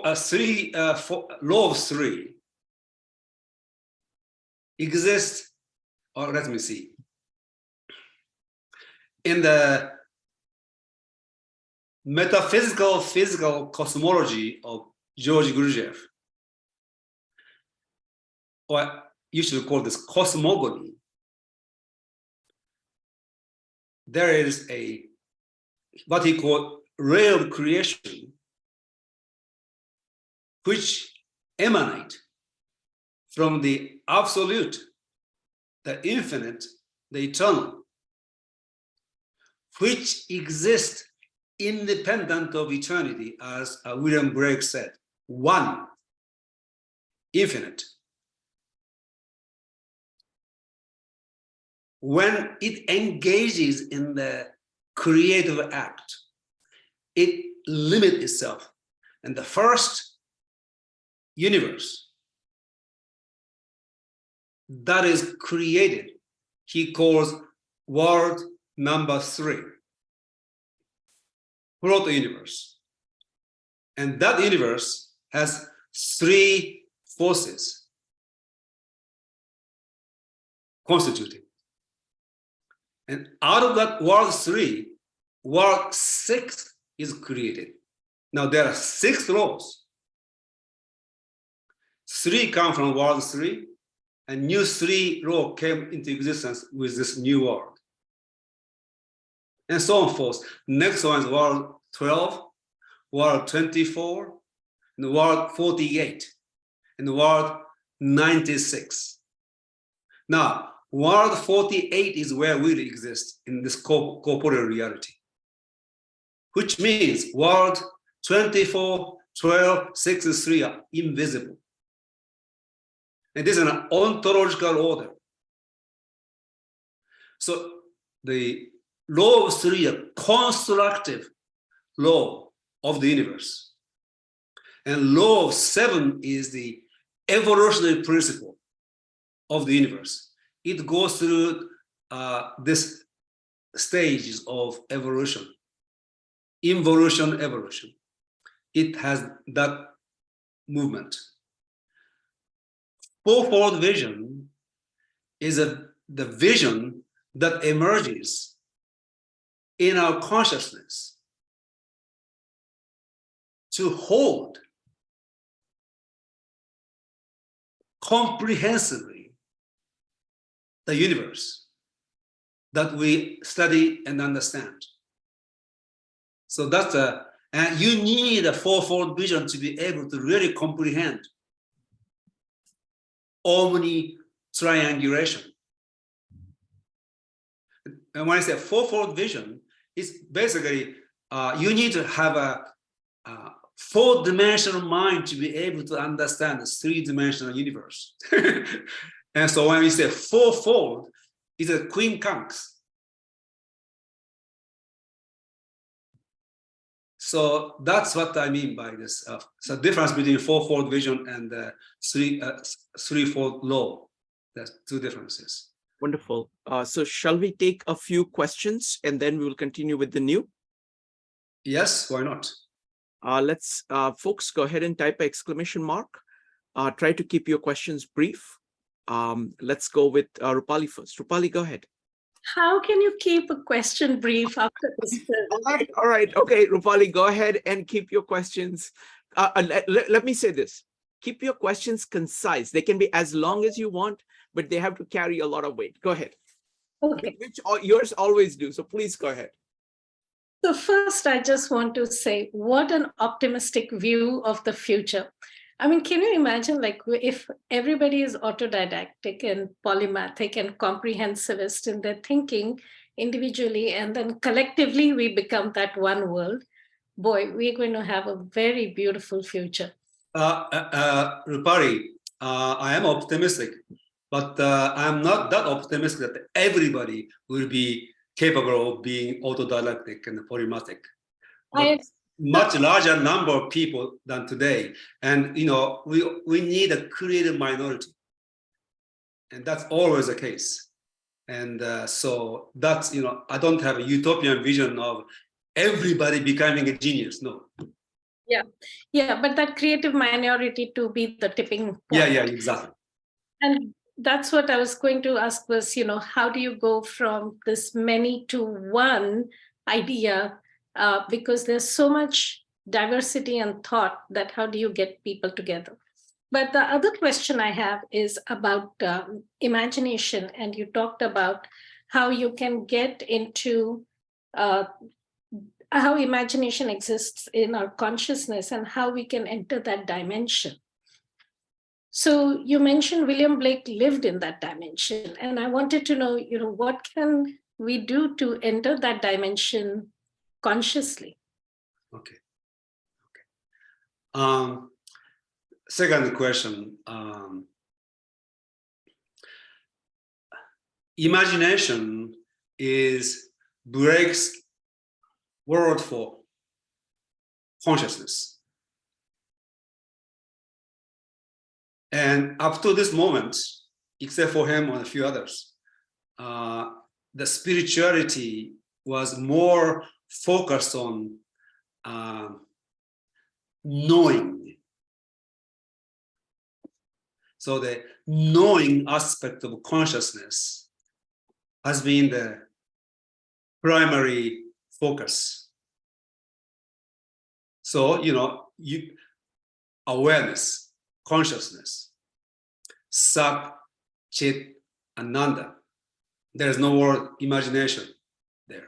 of three exists, or let me see. In the metaphysical physical cosmology of George Gurdjieff, or you should call this cosmogony, there is a what he called real creation, which emanate from the absolute, the infinite, the eternal, which exist independent of eternity, as William Bragg said, one, infinite. When it engages in the creative act, it limits itself. And the first universe that is created, he calls world number 3, proto-universe. And that universe has 3 forces constituting. And out of that world 3, world 6 is created. Now there are 6 laws. 3 come from world 3, and new 3 law came into existence with this new world. And so on forth. Next one is world 12, world 24, and world 48, and world 96. Now, world 48 is where we exist in this corporeal reality, which means world 24, 12, 6, and 3 are invisible. And this is an ontological order. So the law of 3 is a constructive law of the universe. And law of 7 is the evolutionary principle of the universe. It goes through this stages of evolution, involution, evolution. It has that movement. Fourfold vision is the vision that emerges in our consciousness to hold comprehensively the universe that we study and understand. So that's and you need a fourfold vision to be able to really comprehend omni-triangulation. And when I say fourfold vision, it's basically you need to have a 4-dimensional mind to be able to understand this 3-dimensional universe. And so when we say fourfold, it's a quincunx. So that's what I mean by this. So difference between fourfold vision and threefold law. There's 2 differences. Wonderful. So shall we take a few questions and then we will continue with the new? Yes, why not? Let's, folks, go ahead and type exclamation mark. Try to keep your questions brief. Let's go with Rupali first. Rupali, go ahead. How can you keep a question brief after this? All right. Okay, Rupali, go ahead and keep your questions. Let me say this. Keep your questions concise. They can be as long as you want, but they have to carry a lot of weight. Go ahead. Okay. Which yours always do. So please go ahead. So first, I just want to say, what an optimistic view of the future. I mean, can you imagine, like, if everybody is autodidactic and polymathic and comprehensivist in their thinking individually, and then collectively we become that one world, boy, we're going to have a very beautiful future. Rupali, I am optimistic, but I'm not that optimistic that everybody will be capable of being autodidactic and polymathic. Much larger number of people than today, and we need a creative minority, and that's always the case. And so that's, I don't have a utopian vision of everybody becoming a genius. No. Yeah, but that creative minority to be the tipping point. Yeah, exactly. And that's what I was going to ask was, how do you go from this many to one idea? Because there's so much diversity and thought that how do you get people together? But the other question I have is about imagination. And you talked about how you can get into how imagination exists in our consciousness and how we can enter that dimension. So you mentioned William Blake lived in that dimension, and I wanted to know, what can we do to enter that dimension consciously? Okay. Second question. Imagination breaks word for consciousness. And up to this moment, except for him and a few others, the spirituality was more focused on knowing. So the knowing aspect of consciousness has been the primary focus. So, awareness, consciousness, Sat, Chit, Ananda. There's no word imagination there.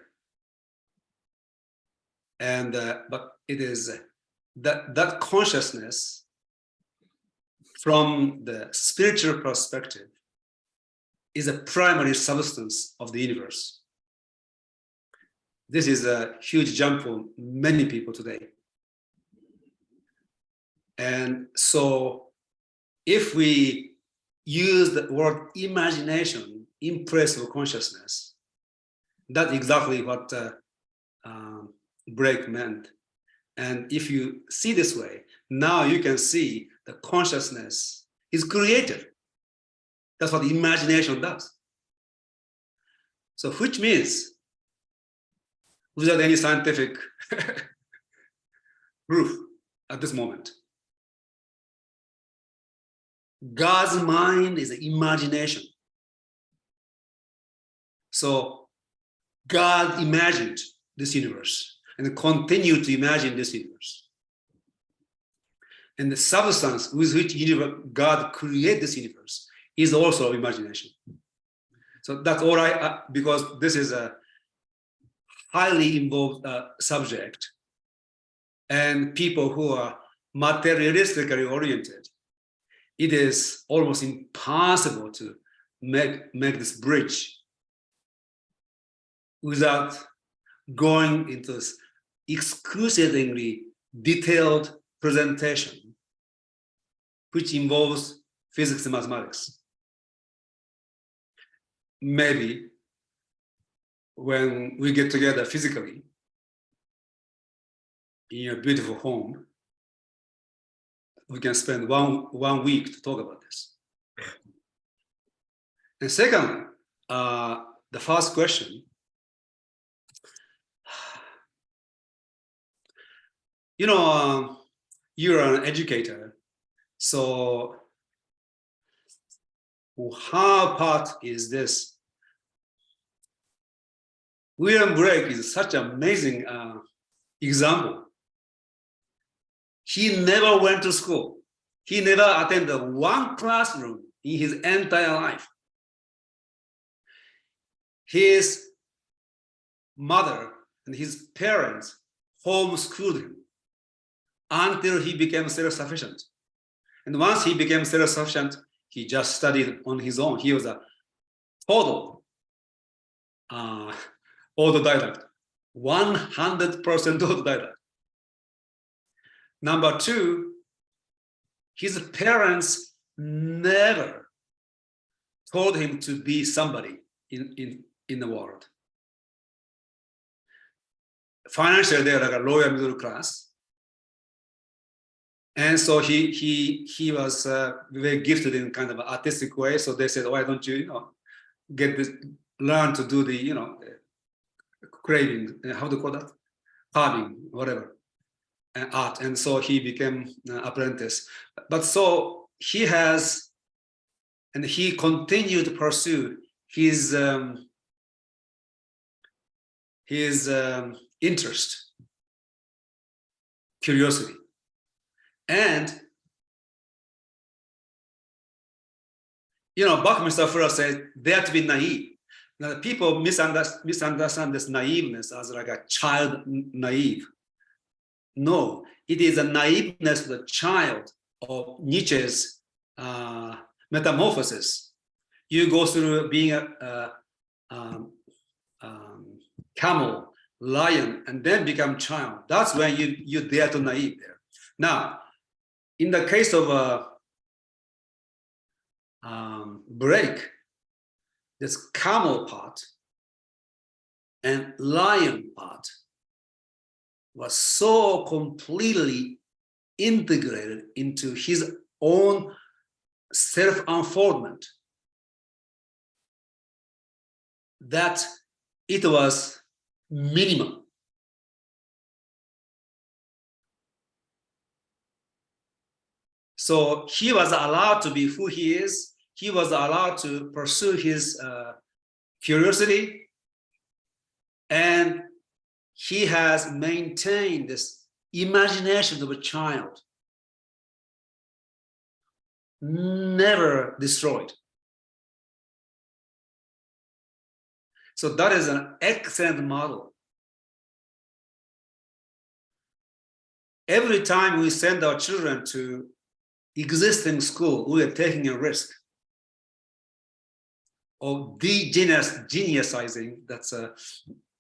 And but it is that consciousness from the spiritual perspective is a primary substance of the universe. This is a huge jump for many people today. And so if we use the word imagination in place of consciousness, that's exactly what break meant. And if you see this way, now you can see the consciousness is created. That's what imagination does. So which means, without any scientific proof at this moment, God's mind is an imagination. So God imagined this universe and continued to imagine this universe. And the substance with which God created this universe is also imagination. So that's all because this is a highly involved subject, and people who are materialistically oriented, it is almost impossible to make this bridge without going into this excruciatingly detailed presentation, which involves physics and mathematics. Maybe when we get together physically in your beautiful home, we can spend one week to talk about this. And second, the first question, you're an educator, so how part is this? William Blake is such an amazing example. He never went to school. He never attended one classroom in his entire life. His mother and his parents homeschooled him until he became self-sufficient. And once he became self-sufficient, he just studied on his own. He was a total autodidact, 100% autodidact. Number two, his parents never told him to be somebody in the world. Financially, they're like a lower middle class. And so he was very gifted in kind of an artistic way. So they said, why don't you, get learn to do the, craving, how do you call that? Carving, whatever, art. And so he became an apprentice. But so he has, and he continued to pursue his interest, curiosity. And, Buckminster Fuller says, dare to be naive. Now, people misunderstand this naiveness as like a child naive. No, it is a naiveness of the child of Nietzsche's metamorphosis. You go through being a camel, lion, and then become child. That's when you dare to naive there. Now, in the case of break, this camel part and lion part was so completely integrated into his own self-unfoldment that it was minimum. So he was allowed to be who he is. He was allowed to pursue his curiosity, and he has maintained this imagination of a child, never destroyed. So that is an excellent model. Every time we send our children to existing school, we are taking a risk of de-geniusizing, that's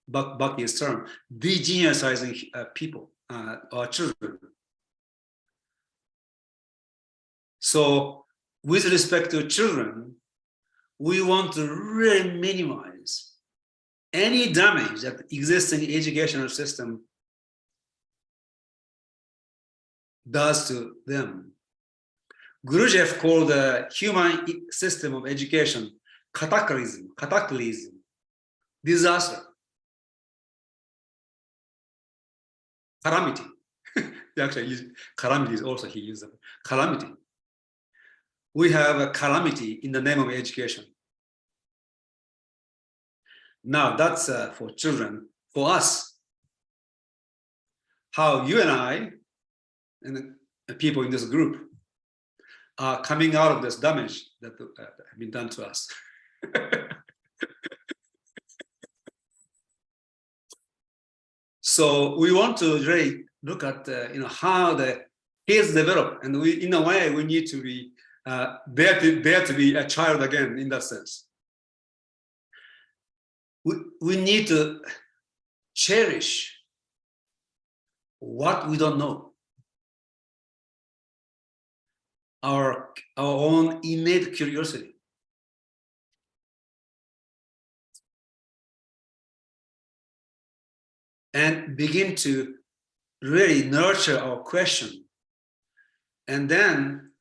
Bucky's term, de-geniusizing people, our children. So with respect to children, we want to really minimize any damage that existing educational system does to them. Gurujev called the human system of education cataclysm, disaster, calamity. Actually, calamity is also he used calamity. We have a calamity in the name of education. Now that's for children. For us, how you and I and the people in this group are coming out of this damage that have been done to us. So we want to really look at how the kids develop, and we, in a way, we need to be dare to be a child again in that sense. We need to cherish what we don't know, our own innate curiosity. And begin to really nurture our question, and then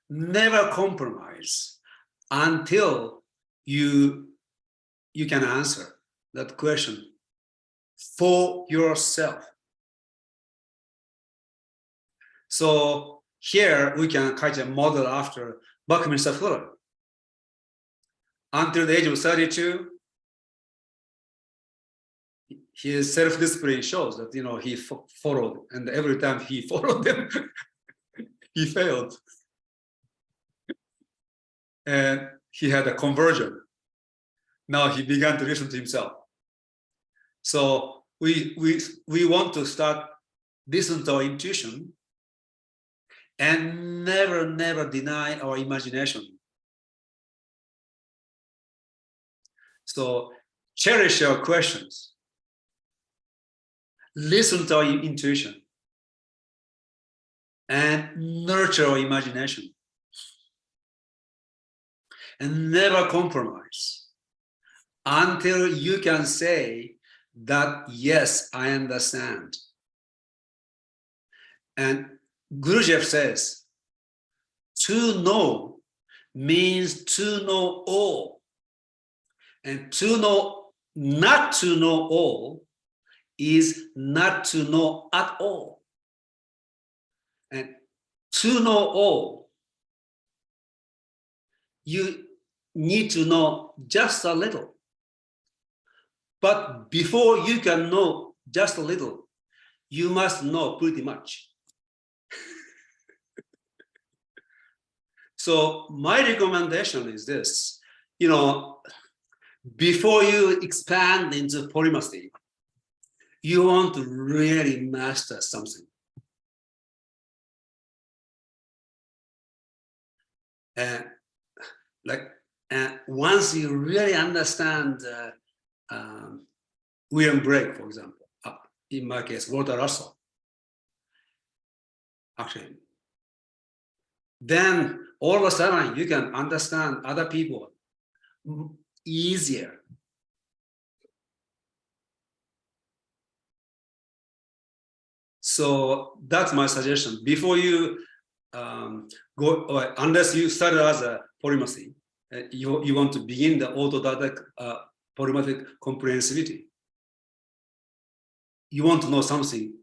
never compromise until you can answer that question for yourself. So here we can kind of model after Buckminster Fuller. Until the age of 32, his self-discipline shows that he followed, and every time he followed them, he failed, and he had a conversion. Now he began to listen to himself. So we want to start listen to our intuition, and never deny our imagination. So cherish your questions. Listen to our intuition and nurture our imagination, and never compromise until you can say that, yes, I understand. And Gurujev says, to know means to know all. And to know, not to know all, is not to know at all. And to know all, you need to know just a little. But before you can know just a little, you must know pretty much. So my recommendation is this, before you expand into polymathy, you want to really master something. And once you really understand William Blake, for example, in my case, Walter Russell, actually, then all of a sudden you can understand other people easier. So that's my suggestion. Before you go, unless you started as a polymathy, you want to begin the autodidactic polymathic comprehensivity. You want to know something,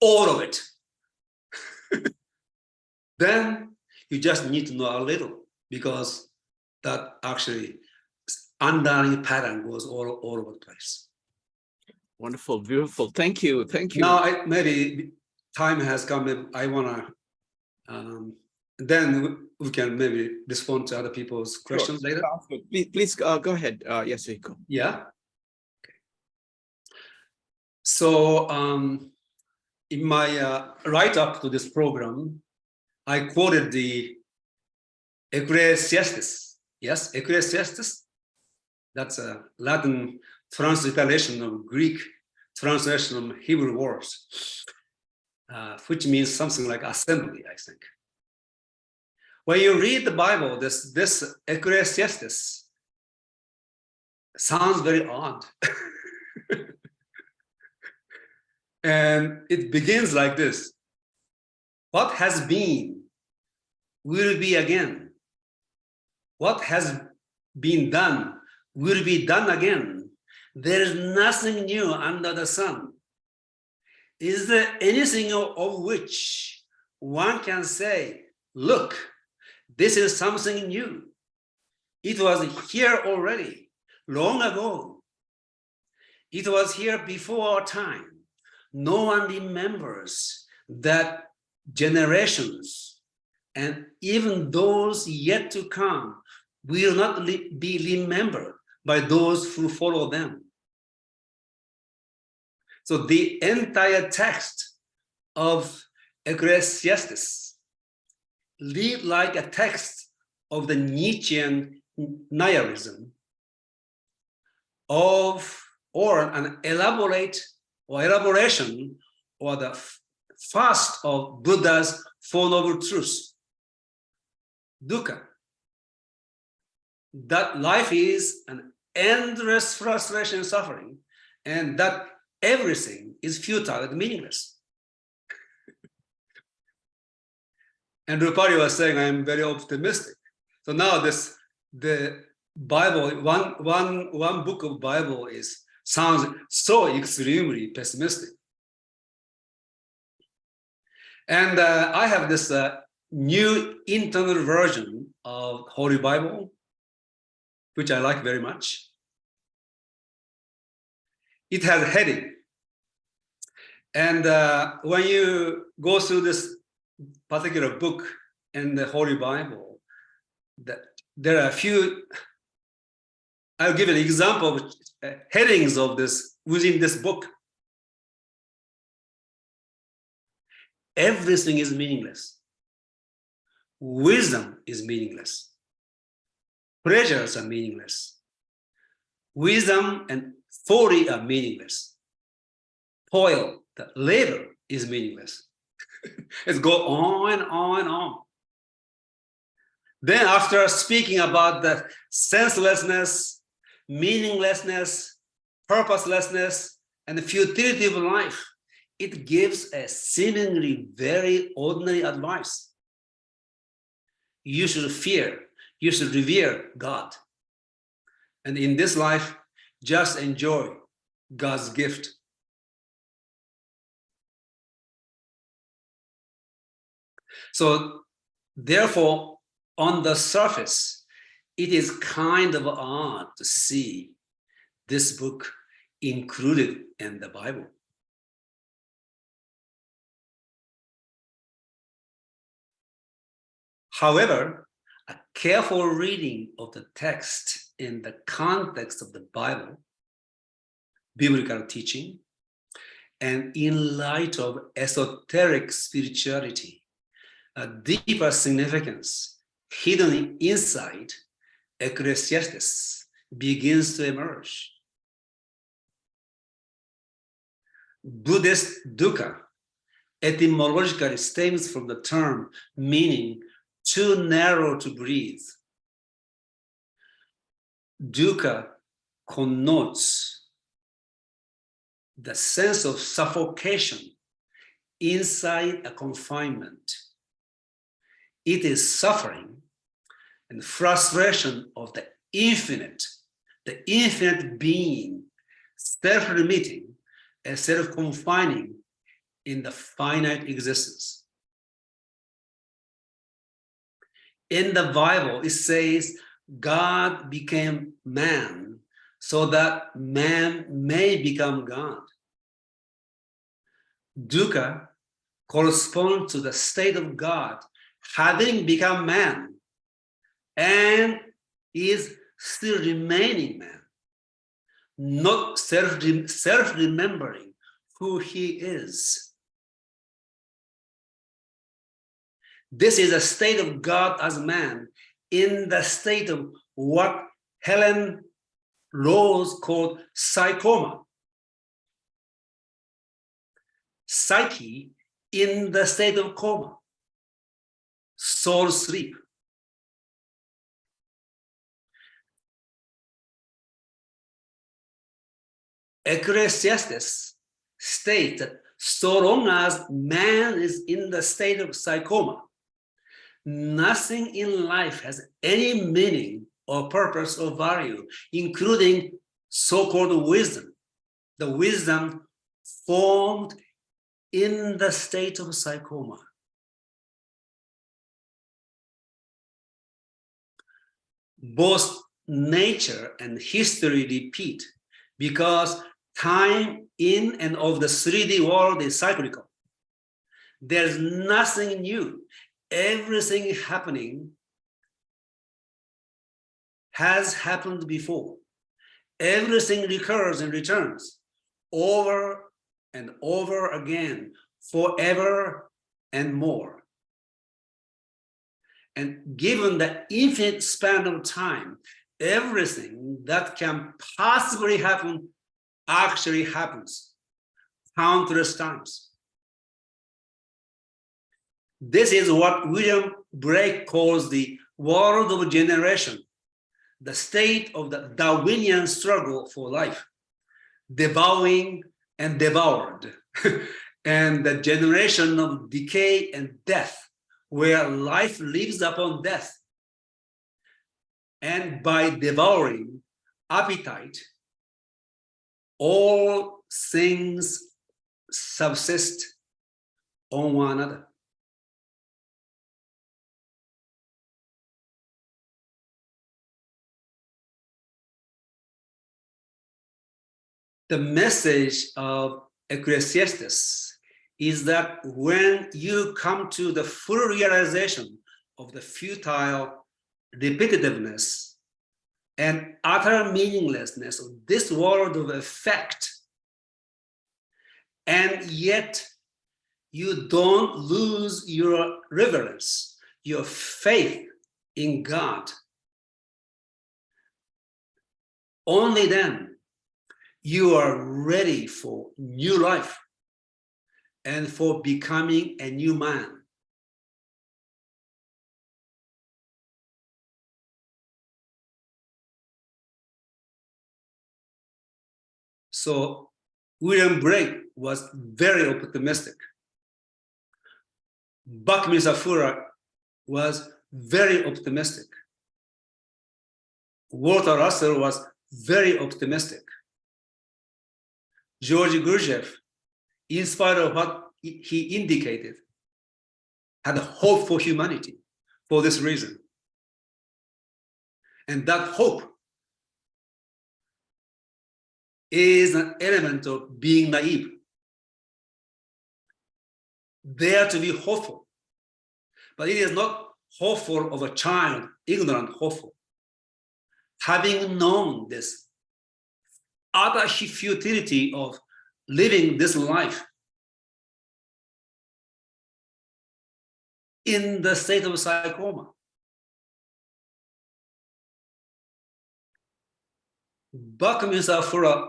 all of it. Then you just need to know a little, because that actually underlying pattern goes all over the place. Wonderful, beautiful. Thank you. Thank you. Now, maybe time has come. I want to, then we can maybe respond to other people's questions later. Please go ahead, Yasuhiko. Yeah. Okay. So in my write-up to this program, I quoted the Ecclesiastes. Yes, Ecclesiastes. That's a Latin transliteration of Greek translation of Hebrew words, which means something like assembly, I think. When you read the Bible, this Ecclesiastes sounds very odd. And it begins like this: what has been will be again. What has been done will be done again. There is nothing new under the sun. Is there anything of which one can say, look, this is something new? It was here already, long ago. It was here before our time. No one remembers that generations and even those yet to come will not be remembered by those who follow them. So the entire text of Ecclesiastes read like a text of the Nietzschean nihilism or an elaboration or the fast of Buddha's Four Noble Truths, dukkha. That life is an endless frustration and suffering, and that everything is futile and meaningless. And Rupari was saying, I am very optimistic. So now the Bible, one book of Bible sounds so extremely pessimistic. And I have this new internal version of Holy Bible, which I like very much. It has a heading. And when you go through this particular book in the Holy Bible, there are a few, I'll give an example of headings of this within this book. Everything is meaningless. Wisdom is meaningless. Pleasures are meaningless. Wisdom and folly are meaningless. Toil, the labor, is meaningless. It goes on and on and on. Then after speaking about the senselessness, meaninglessness, purposelessness, and the futility of life, it gives a seemingly very ordinary advice. You should fear, you should revere God. And in this life, just enjoy God's gift. So therefore, on the surface, it is kind of odd to see this book included in the Bible. However, a careful reading of the text in the context of the Bible, biblical teaching, and in light of esoteric spirituality, a deeper significance hidden inside Ecclesiastes begins to emerge. Buddhist dukkha etymologically stems from the term meaning too narrow to breathe. Dukkha connotes the sense of suffocation inside a confinement. It is suffering and frustration of the infinite being, self-limiting and self-confining in the finite existence. In the Bible, it says, God became man so that man may become God. Dukkha corresponds to the state of God having become man and is still remaining man, not self-remembering who he is. This is a state of God as man in the state of what Helen Rose called psychoma. Psyche in the state of coma, soul sleep. Ecclesiastes states that so long as man is in the state of psychoma, nothing in life has any meaning or purpose or value, including so-called wisdom, the wisdom formed in the state of psychoma. Both nature and history repeat because time in and of the 3D world is cyclical. There's nothing new. Everything happening has happened before. Everything recurs and returns over and over again, forever and more. And given the infinite span of time, everything that can possibly happen actually happens countless times. This is what William Blake calls the world of generation, the state of the Darwinian struggle for life, devouring and devoured, and the generation of decay and death, where life lives upon death. And by devouring appetite, all things subsist on one another. The message of Ecclesiastes is that when you come to the full realization of the futile repetitiveness and utter meaninglessness of this world of effect, and yet you don't lose your reverence, your faith in God, only then you are ready for new life and for becoming a new man. So William Blake was very optimistic. Buckminster Fuller was very optimistic. Walter Russell was very optimistic. George Gurdjieff, in spite of what he indicated, had a hope for humanity for this reason. And that hope is an element of being naive. Dare to be hopeful. But it is not hopeful of a child, ignorant hopeful. Having known this utter futility of living this life in the state of psychoma. Buckminster Fuller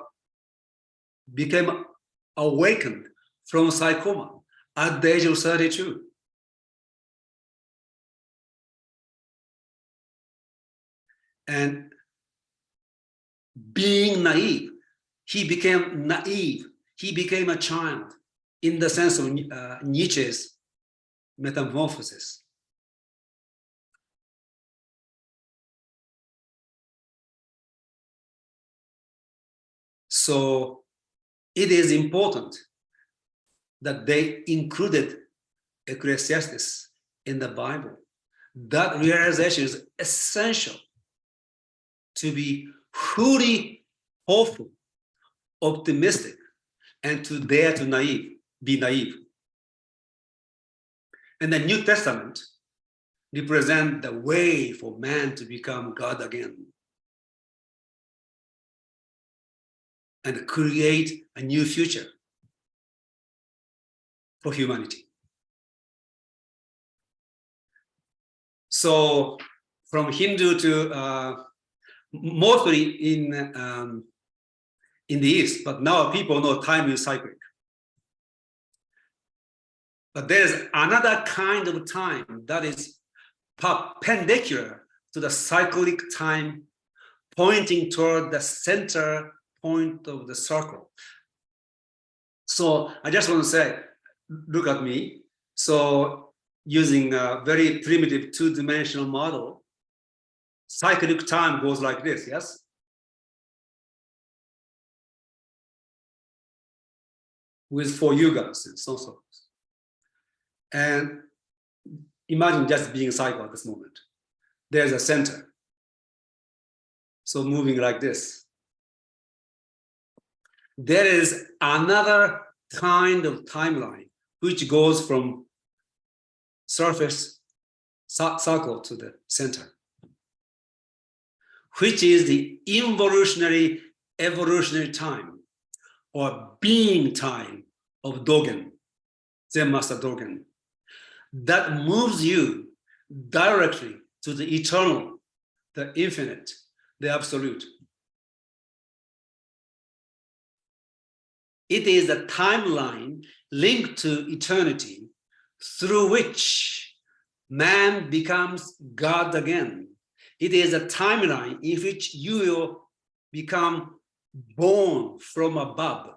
became awakened from psychoma at the age of 32. And being naive, he became naive. He became a child in the sense of Nietzsche's metamorphosis. So it is important that they included Ecclesiastes in the Bible. That realization is essential to be fully hopeful, optimistic, and to dare to be naive. And the New Testament represents the way for man to become God again and create a new future for humanity. So from Hindu to mostly in the East, but now people know time is cyclic. But there's another kind of time that is perpendicular to the cyclic time, pointing toward the center point of the circle. So I just want to say, look at me. So using a very primitive two-dimensional model, cyclic time goes like this, yes? With 4 yugas and so on. And imagine just being a cycle at this moment. There's a center. So moving like this. There is another kind of timeline which goes from surface circle to the center, which is the involutionary evolutionary time or being time of Dogen, Zen Master Dogen, that moves you directly to the eternal, the infinite, the absolute. It is a timeline linked to eternity through which man becomes God again. It is a timeline in which you will become born from above,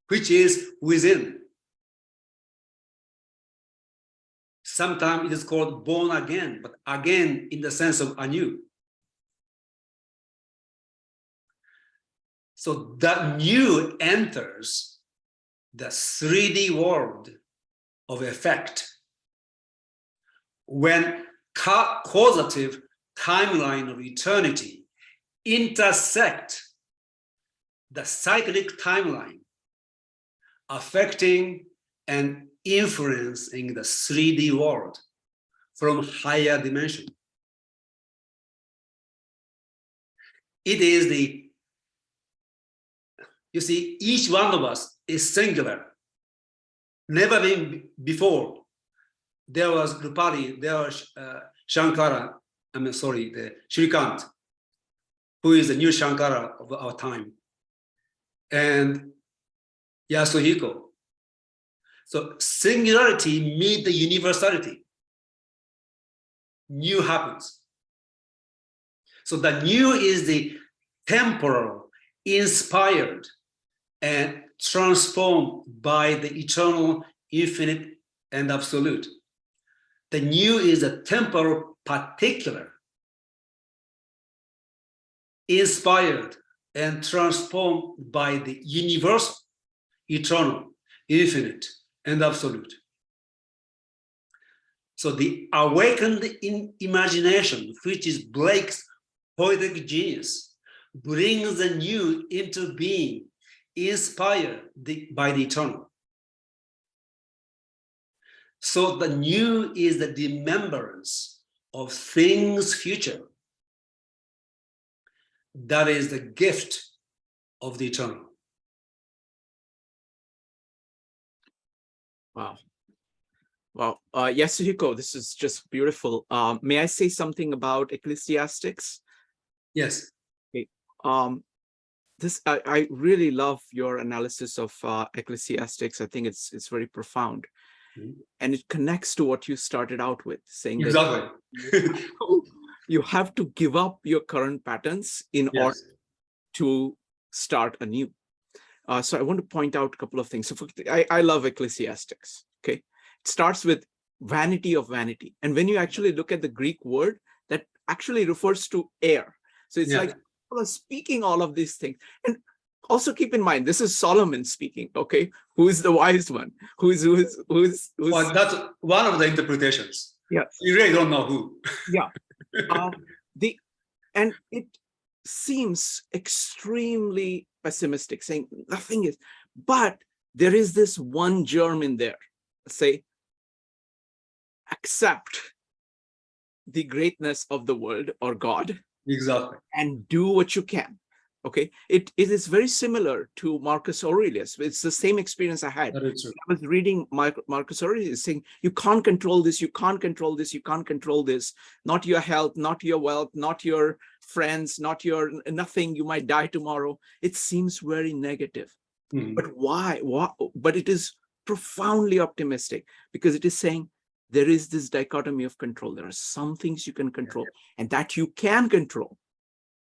which is within. Sometimes it is called born again, but again in the sense of anew. So that new enters the 3D world of effect when causative timeline of eternity intersect the cyclic timeline, affecting and influencing the 3D world from higher dimension. It is you see, each one of us is singular. Never been before. There was Rupali, there was Shankara, the Shrikant, who is the new Shankara of our time, and Yasuhiko. So singularity meets the universality. New happens. So the new is the temporal, inspired, and transformed by the eternal, infinite, and absolute. The new is a temporal particular, inspired, and transformed by the universal, eternal, infinite, and absolute. So the awakened imagination, which is Blake's poetic genius, brings the new into being, inspired by the eternal. So the new is the remembrance of things future. That is the gift of the eternal. Wow. Wow. Yasuhiko, this is just beautiful. May I say something about Ecclesiastes? Yes. Okay. I really love your analysis of Ecclesiastes. I think it's very profound. Mm-hmm. And it connects to what you started out with, saying exactly. that you have to give up your current patterns in order to start anew. So I want to point out a couple of things. So I love Ecclesiastes. Okay, it starts with vanity of vanity, and when you actually look at the Greek word, that actually refers to air. So it's like people are speaking all of these things, and also keep in mind this is Solomon speaking. Okay, who is the wise one? Who's Well, that's one of the interpretations. Yeah, you really don't know who. Yeah, and it seems extremely pessimistic, saying nothing is, but there is this one germ in there. Say, accept the greatness of the world or God. Exactly. And do what you can. Okay. It is very similar to Marcus Aurelius. It's the same experience I had. That is true. I was reading Marcus Aurelius saying, you can't control this, you can't control this, you can't control this. Not your health, not your wealth, not your friends, not your nothing, you might die tomorrow. It seems very negative. Mm-hmm. But why? But it is profoundly optimistic, because it is saying there is this dichotomy of control. There are some things you can control, and that you can control.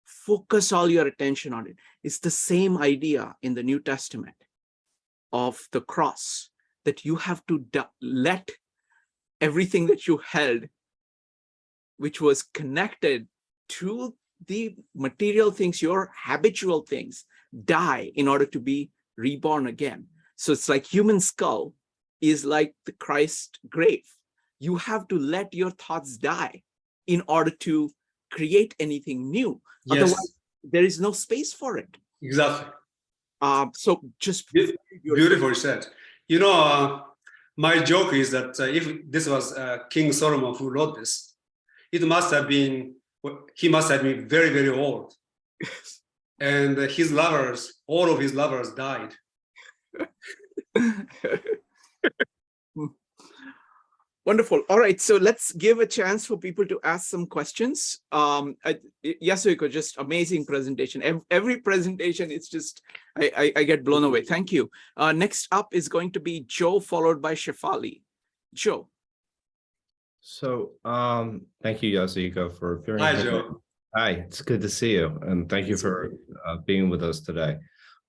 Focus all your attention on it. It's the same idea in the New Testament of the cross, that you have to let everything that you held, which was connected to the material things, your habitual things, die in order to be reborn again. So it's like human skull is like the Christ grave. You have to let your thoughts die in order to create anything new. Yes. Otherwise, there is no space for it. Exactly. So just beautifully said. You know, my joke is that if this was King Solomon who wrote this, he must have been very, very old. And his lovers, all of his lovers died. Wonderful. All right, so let's give a chance for people to ask some questions. Yasuhiko, just amazing presentation. Every presentation, it's just, I get blown away. Thank you. Next up is going to be Joe, followed by Shefali. Joe. So thank you, Yasuhiko, for appearing. Hi, Joe. Hi, it's good to see you, and thank you for being with us today.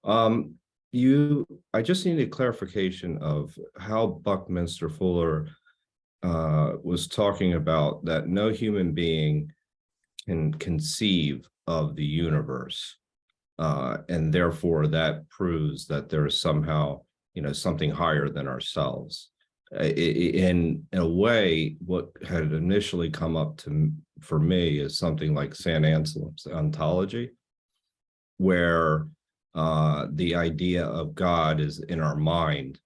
I just need a clarification of how Buckminster Fuller was talking about that no human being can conceive of the universe, and therefore that proves that there is somehow, something higher than ourselves. In a way, what had initially come up for me is something like St. Anselm's ontology, where the idea of God is in our mind,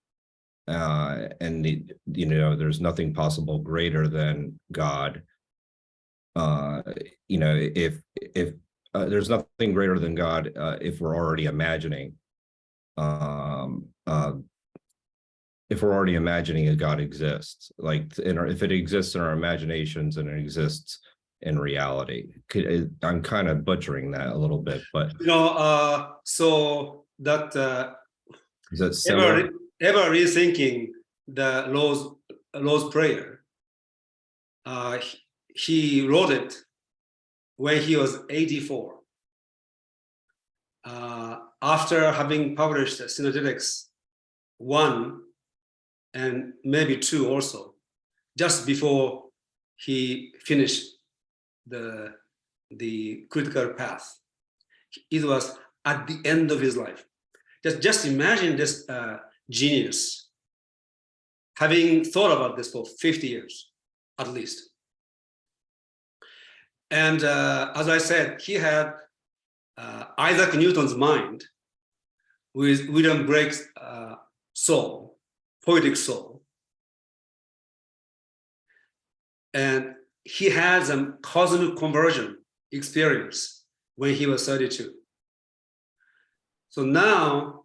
and there's nothing possible greater than God. If there's nothing greater than God, if we're already imagining. If we're already imagining a God exists, like if it exists in our imaginations and it exists in reality. I'm kind of butchering that a little bit, but so that is that similar? Ever rethinking the Lord's Prayer, he wrote it when he was 84. After having published Synodetics 1 and maybe 2 also, just before he finished the critical path. it was at the end of his life. Just imagine this genius having thought about this for 50 years, at least. And as I said, he had Isaac Newton's mind with William Blake's soul, poetic soul. And he had some cosmic conversion experience when he was 32. So now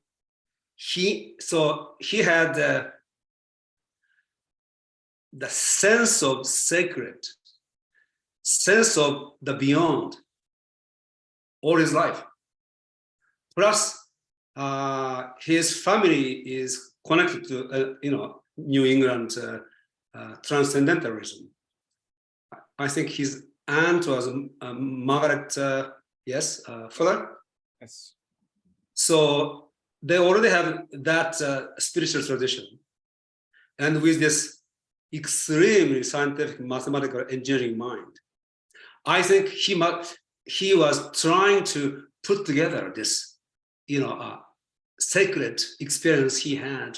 he had the sense of sacred, sense of the beyond all his life. Plus, his family is connected to New England transcendentalism. I think his aunt was Margaret Fuller. Yes. So they already have that spiritual tradition, and with this extremely scientific, mathematical, engineering mind, I think he was trying to put together this, sacred experience he had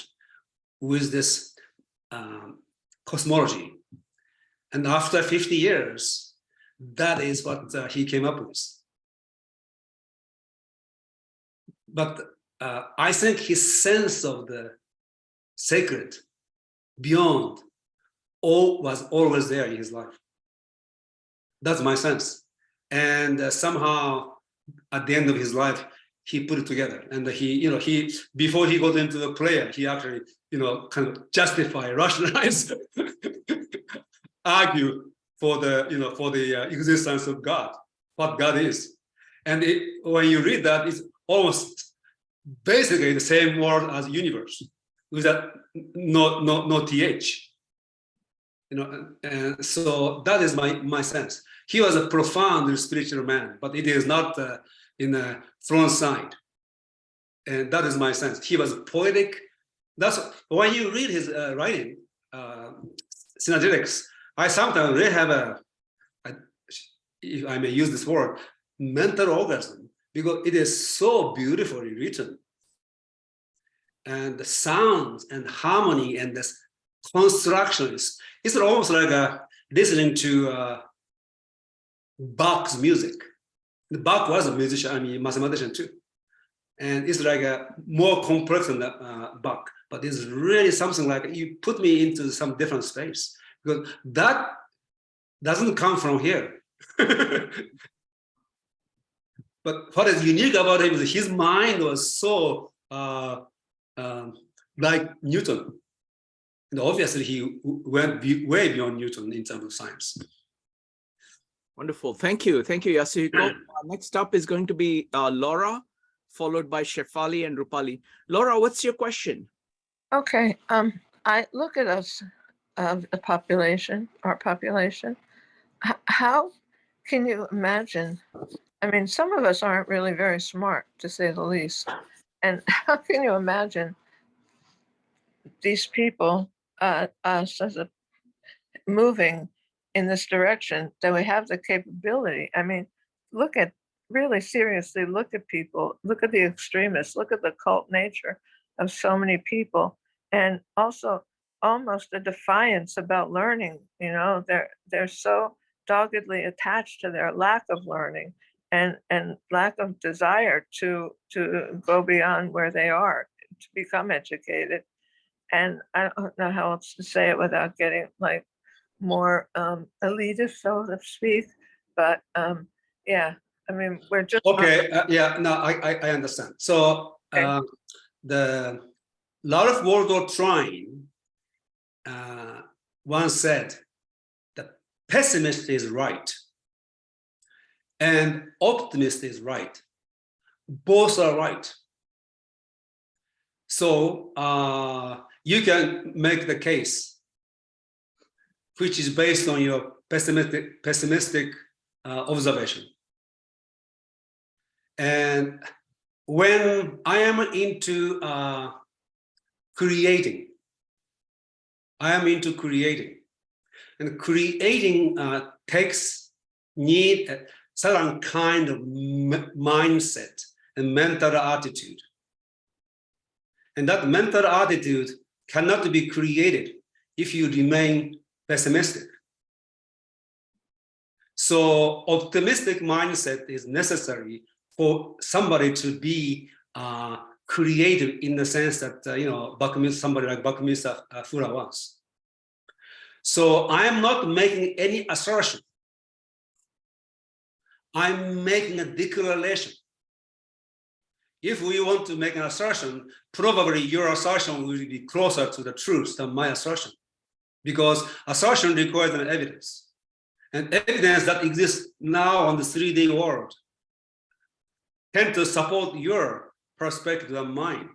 with this cosmology. And after 50 years, that is what he came up with. But I think his sense of the sacred, beyond, was always there in his life. That's my sense. And somehow, at the end of his life, he put it together. And he before he got into the prayer, he actually, kind of justify, rationalize, argue for the existence of God, what God is. And when you read that, it's almost basically the same word as universe, with that no th. And so that is my sense. He was a profound spiritual man, but it is not in the front side. And that is my sense. He was poetic. That's when you read his writing, synergetics. I sometimes really have if I may use this word, mental orgasm, because it is so beautifully written. And the sounds and harmony and this construction it's almost like listening to Bach's music. Bach was a musician, mathematician too. And it's like more complex than Bach, but it's really something like you put me into some different space, because that doesn't come from here. But what is unique about him is his mind was so like Newton. And obviously he went way beyond Newton in terms of science. Wonderful. Thank you, Yasuhiko. Next up is going to be Laura, followed by Shefali and Rupali. Laura, what's your question? Okay. I look at us, the population, our population. How can you imagine? I mean, some of us aren't really very smart, to say the least. And how can you imagine these people, us as moving in this direction, that we have the capability? I mean, really seriously, look at people, look at the extremists, look at the cult nature of so many people, and also almost a defiance about learning. They're so doggedly attached to their lack of learning and lack of desire to go beyond where they are, to become educated. And I don't know how else to say it without getting like more elitist, so to speak. But yeah, I mean, we're just okay. I understand. So Okay. the Ralph Waldo Trine once said the pessimist is right and optimist is right. Both are right. So you can make the case, which is based on your pessimistic observation. And when I am into creating, and creating takes need certain kind of mindset and mental attitude. And that mental attitude cannot be created if you remain pessimistic. So optimistic mindset is necessary for somebody to be creative in the sense that, somebody like Buckminster Fuller was. So I am not making any assertion. I'm making a declaration. If we want to make an assertion, probably your assertion will be closer to the truth than my assertion, because assertion requires an evidence, and evidence that exists now on the 3D world tend to support your perspective than mine.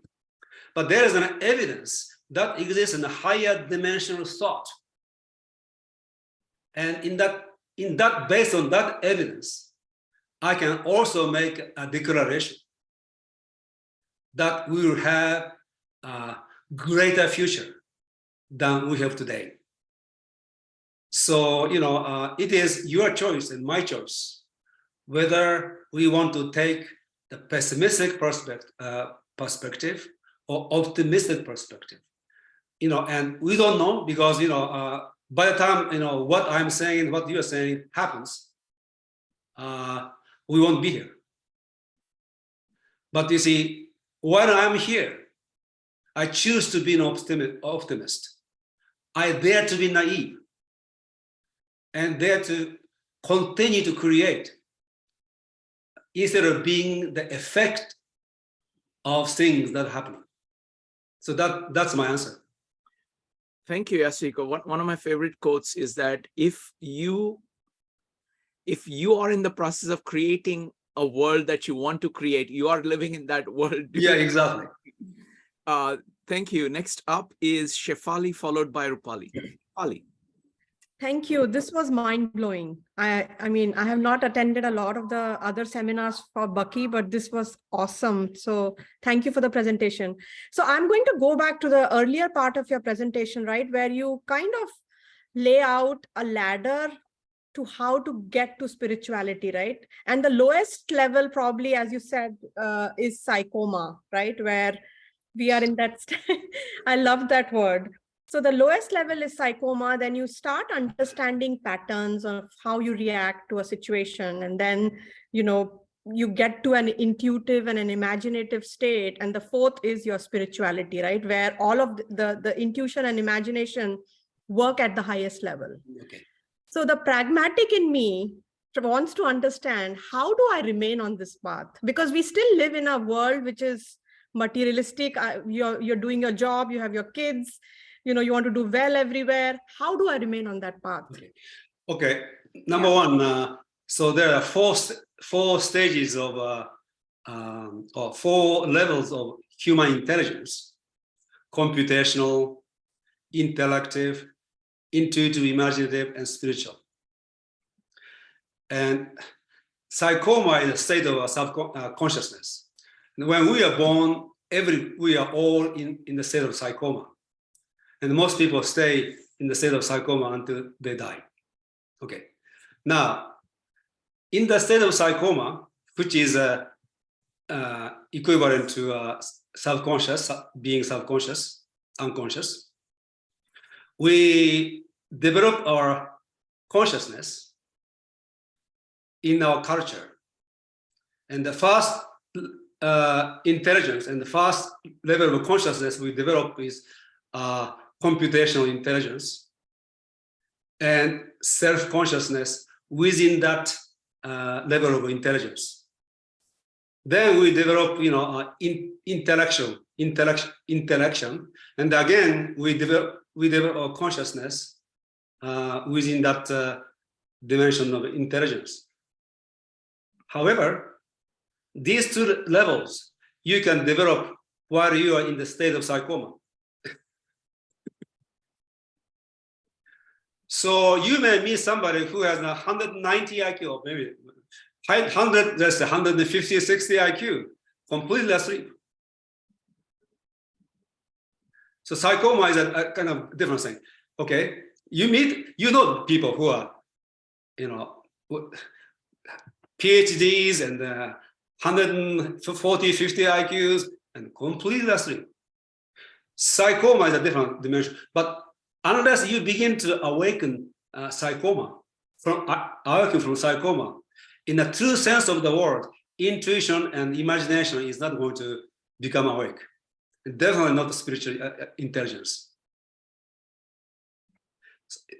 But there is an evidence that exists in a higher dimensional thought, and in that, based on that evidence, I can also make a declaration that we will have a greater future than we have today. So, it is your choice and my choice whether we want to take the pessimistic perspective or optimistic perspective. And we don't know, because, by the time, what I'm saying, what you're saying happens, we won't be here. But you see, when I'm here, I choose to be an optimist. I dare to be naive and dare to continue to create instead of being the effect of things that happen. So that's my answer. Thank you, Yasuhiko. One of my favorite quotes is that if you are in the process of creating a world that you want to create, you are living in that world. Yeah, exactly. Thank you. Next up is Shefali, followed by Rupali. Rupali. Thank you. This was mind-blowing. I mean, I have not attended a lot of the other seminars for Bucky, but this was awesome. So thank you for the presentation. So I'm going to go back to the earlier part of your presentation, right, where you kind of lay out a ladder to how to get to spirituality, right? And the lowest level, probably, as you said, is psychoma, right? Where we are in that, I love that word. So the lowest level is psychoma, then you start understanding patterns of how you react to a situation. And then, you get to an intuitive and an imaginative state. And the fourth is your spirituality, right? Where all of the intuition and imagination work at the highest level. Okay. So the pragmatic in me wants to understand, how do I remain on this path? Because we still live in a world which is materialistic. You're doing your job, you have your kids, you want to do well everywhere. How do I remain on that path? Okay. Number one, so there are four stages of, or four levels of human intelligence: computational, intellective, intuitive, imaginative, and spiritual. And psychoma is a state of subconsciousness. When we are born, we are all in the state of psychoma. And most people stay in the state of psychoma until they die. Okay. Now, in the state of psychoma, which is equivalent to subconscious, being subconscious, unconscious, we develop our consciousness in our culture. And the first intelligence and the first level of consciousness we develop is computational intelligence and self-consciousness within that level of intelligence. Then we develop, intellection, and again we develop our consciousness within that dimension of intelligence. However, these two levels you can develop while you are in the state of psychoma. So you may meet somebody who has 190 IQ, or maybe 150, 60 IQ, completely asleep. So psychoma is a kind of different thing. Okay, you meet, people who are, PhDs and 140, 50 IQs, and completely asleep. Sarcoma is a different dimension, but unless you begin to awaken sarcoma, awaken from sarcoma, in the true sense of the word, intuition and imagination is not going to become awake. Definitely not spiritual intelligence.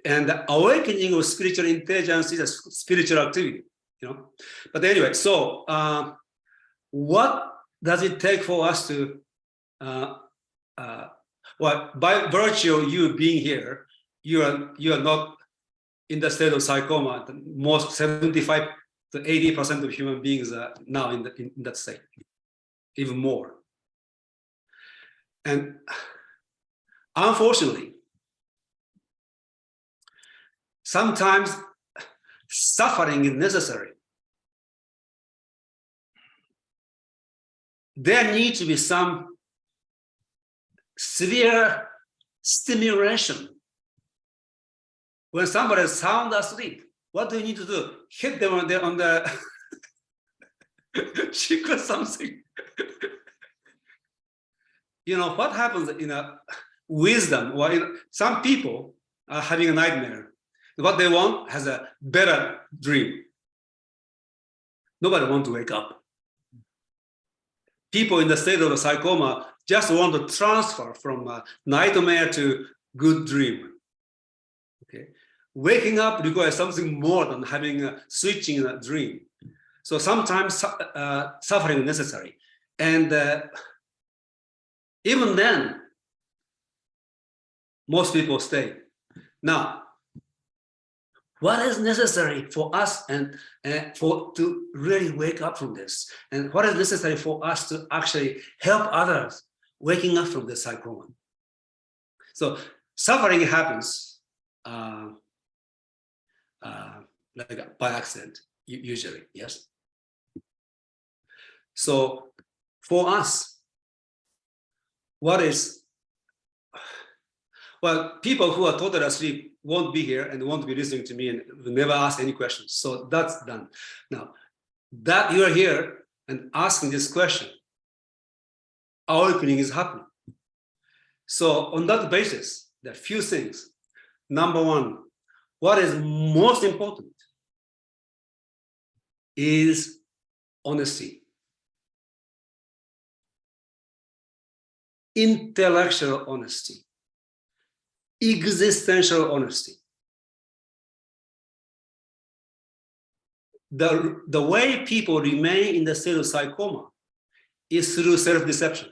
And the awakening of spiritual intelligence is a spiritual activity, you know. But anyway, so what does it take for us to, well, by virtue of you being here, you are not in the state of sarcoma. Most 75 to 80% of human beings are now in that state, even more. And unfortunately, sometimes suffering is necessary. There needs to be some severe stimulation. When somebody is sound asleep, what do you need to do? Hit them on the cheek or something. You know, what happens in a wisdom, or some people are having a nightmare. What they want has a better dream. Nobody wants to wake up. People in the state of sarcoma just want to transfer from a nightmare to good dream. Okay, waking up requires something more than having a switching in a dream. So sometimes suffering is necessary, and even then, most people stay. Now, what is necessary for us and to really wake up from this? And what is necessary for us to actually help others waking up from the sarcoma? So suffering happens like by accident, usually, yes? So for us, what is, well, people who are totally asleep won't be here and won't be listening to me and will never ask any questions. So that's done. Now, that you are here and asking this question, awakening is happening. So on that basis, there are a few things. Number one, what is most important is honesty. Intellectual honesty. Existential honesty. The way people remain in the state of sarcoma is through self-deception.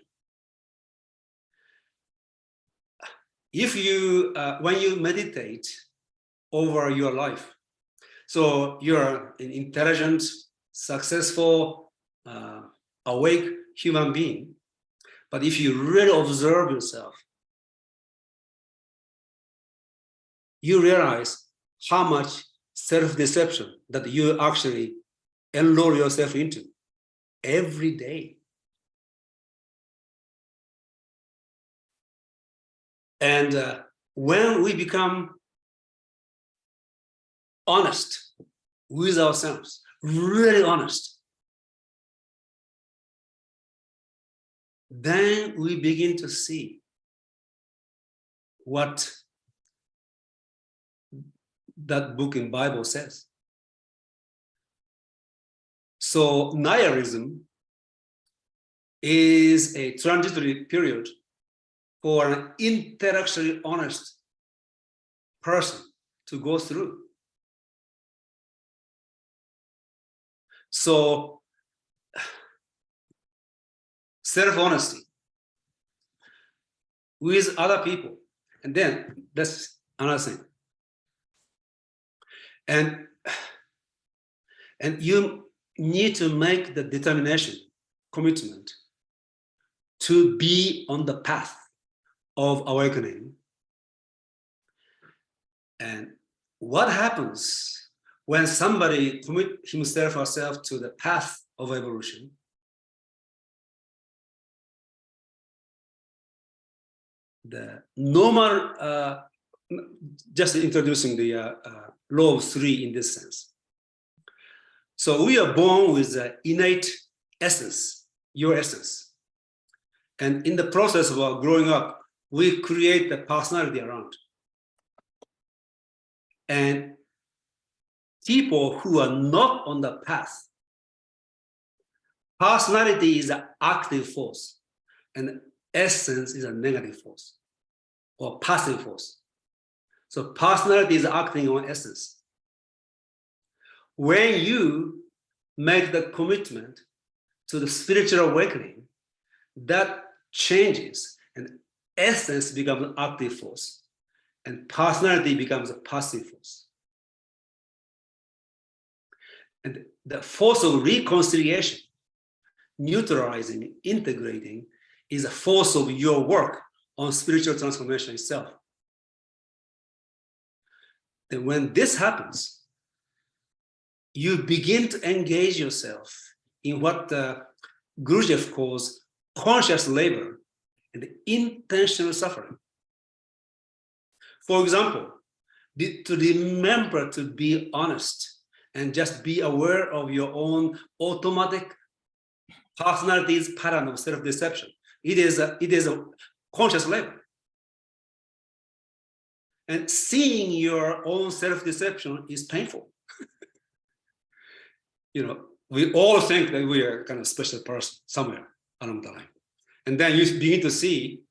If you, when you meditate over your life, so you're an intelligent, successful, awake human being, but if you really observe yourself, you realize how much self-deception that you actually enroll yourself into every day. And when we become honest with ourselves, really honest, then we begin to see what that book in Bible says. So nihilism is a transitory period for an intellectually honest person to go through. So self-honesty with other people, and then that's another thing. And you need to make the determination, commitment to be on the path of awakening. And what happens when somebody commits himself or herself to the path of evolution? The normal, just introducing the law of three in this sense. So we are born with the innate essence, your essence. And in the process of our growing up, we create the personality around. And people who are not on the path, personality is an active force, and essence is a negative force or passive force. So personality is acting on essence. When you make the commitment to the spiritual awakening, that changes and essence becomes an active force and personality becomes a passive force. And the force of reconciliation, neutralizing, integrating, is a force of your work on spiritual transformation itself. And when this happens, you begin to engage yourself in what Gurdjieff calls conscious labor and intentional suffering. For example, to remember to be honest and just be aware of your own automatic personality's pattern of self-deception. It is a conscious labor. And seeing your own self-deception is painful. You know, we all think that we are kind of special person somewhere along the line. And then you begin to see,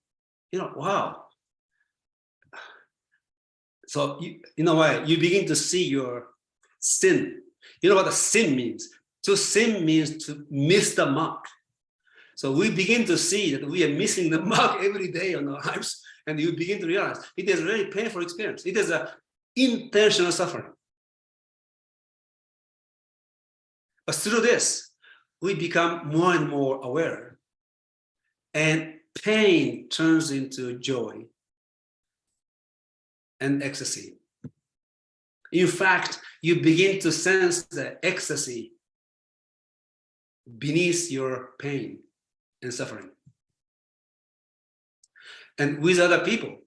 you know, wow. So in a way, you begin to see your sin. You know what a sin means? To sin means to miss the mark. So we begin to see that we are missing the mark every day on our lives. And you begin to realize it is a very painful experience. It is an intentional suffering. But through this, we become more and more aware. And pain turns into joy and ecstasy. In fact, you begin to sense the ecstasy beneath your pain and suffering. And with other people,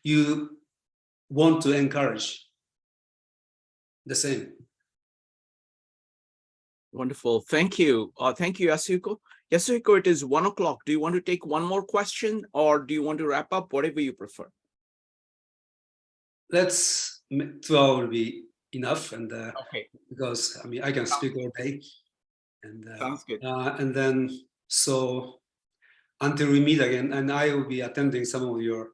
you want to encourage the same. Wonderful. Thank you. Thank you, Yasuhiko. Yasuhiko, it is 1 o'clock. Do you want to take one more question or do you want to wrap up? Whatever you prefer. 2 hours will be enough. And Okay. because I mean, I can speak all day. And Sounds good. and then, so until we meet again, and I will be attending some of your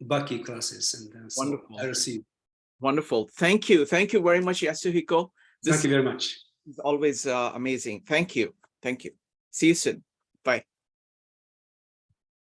Baki classes. And then so Wonderful. I will see you. Wonderful. Thank you. Thank you very much, Yasuhiko. Thank you very much. Is always amazing. Thank you. Thank you. See you soon. Bye.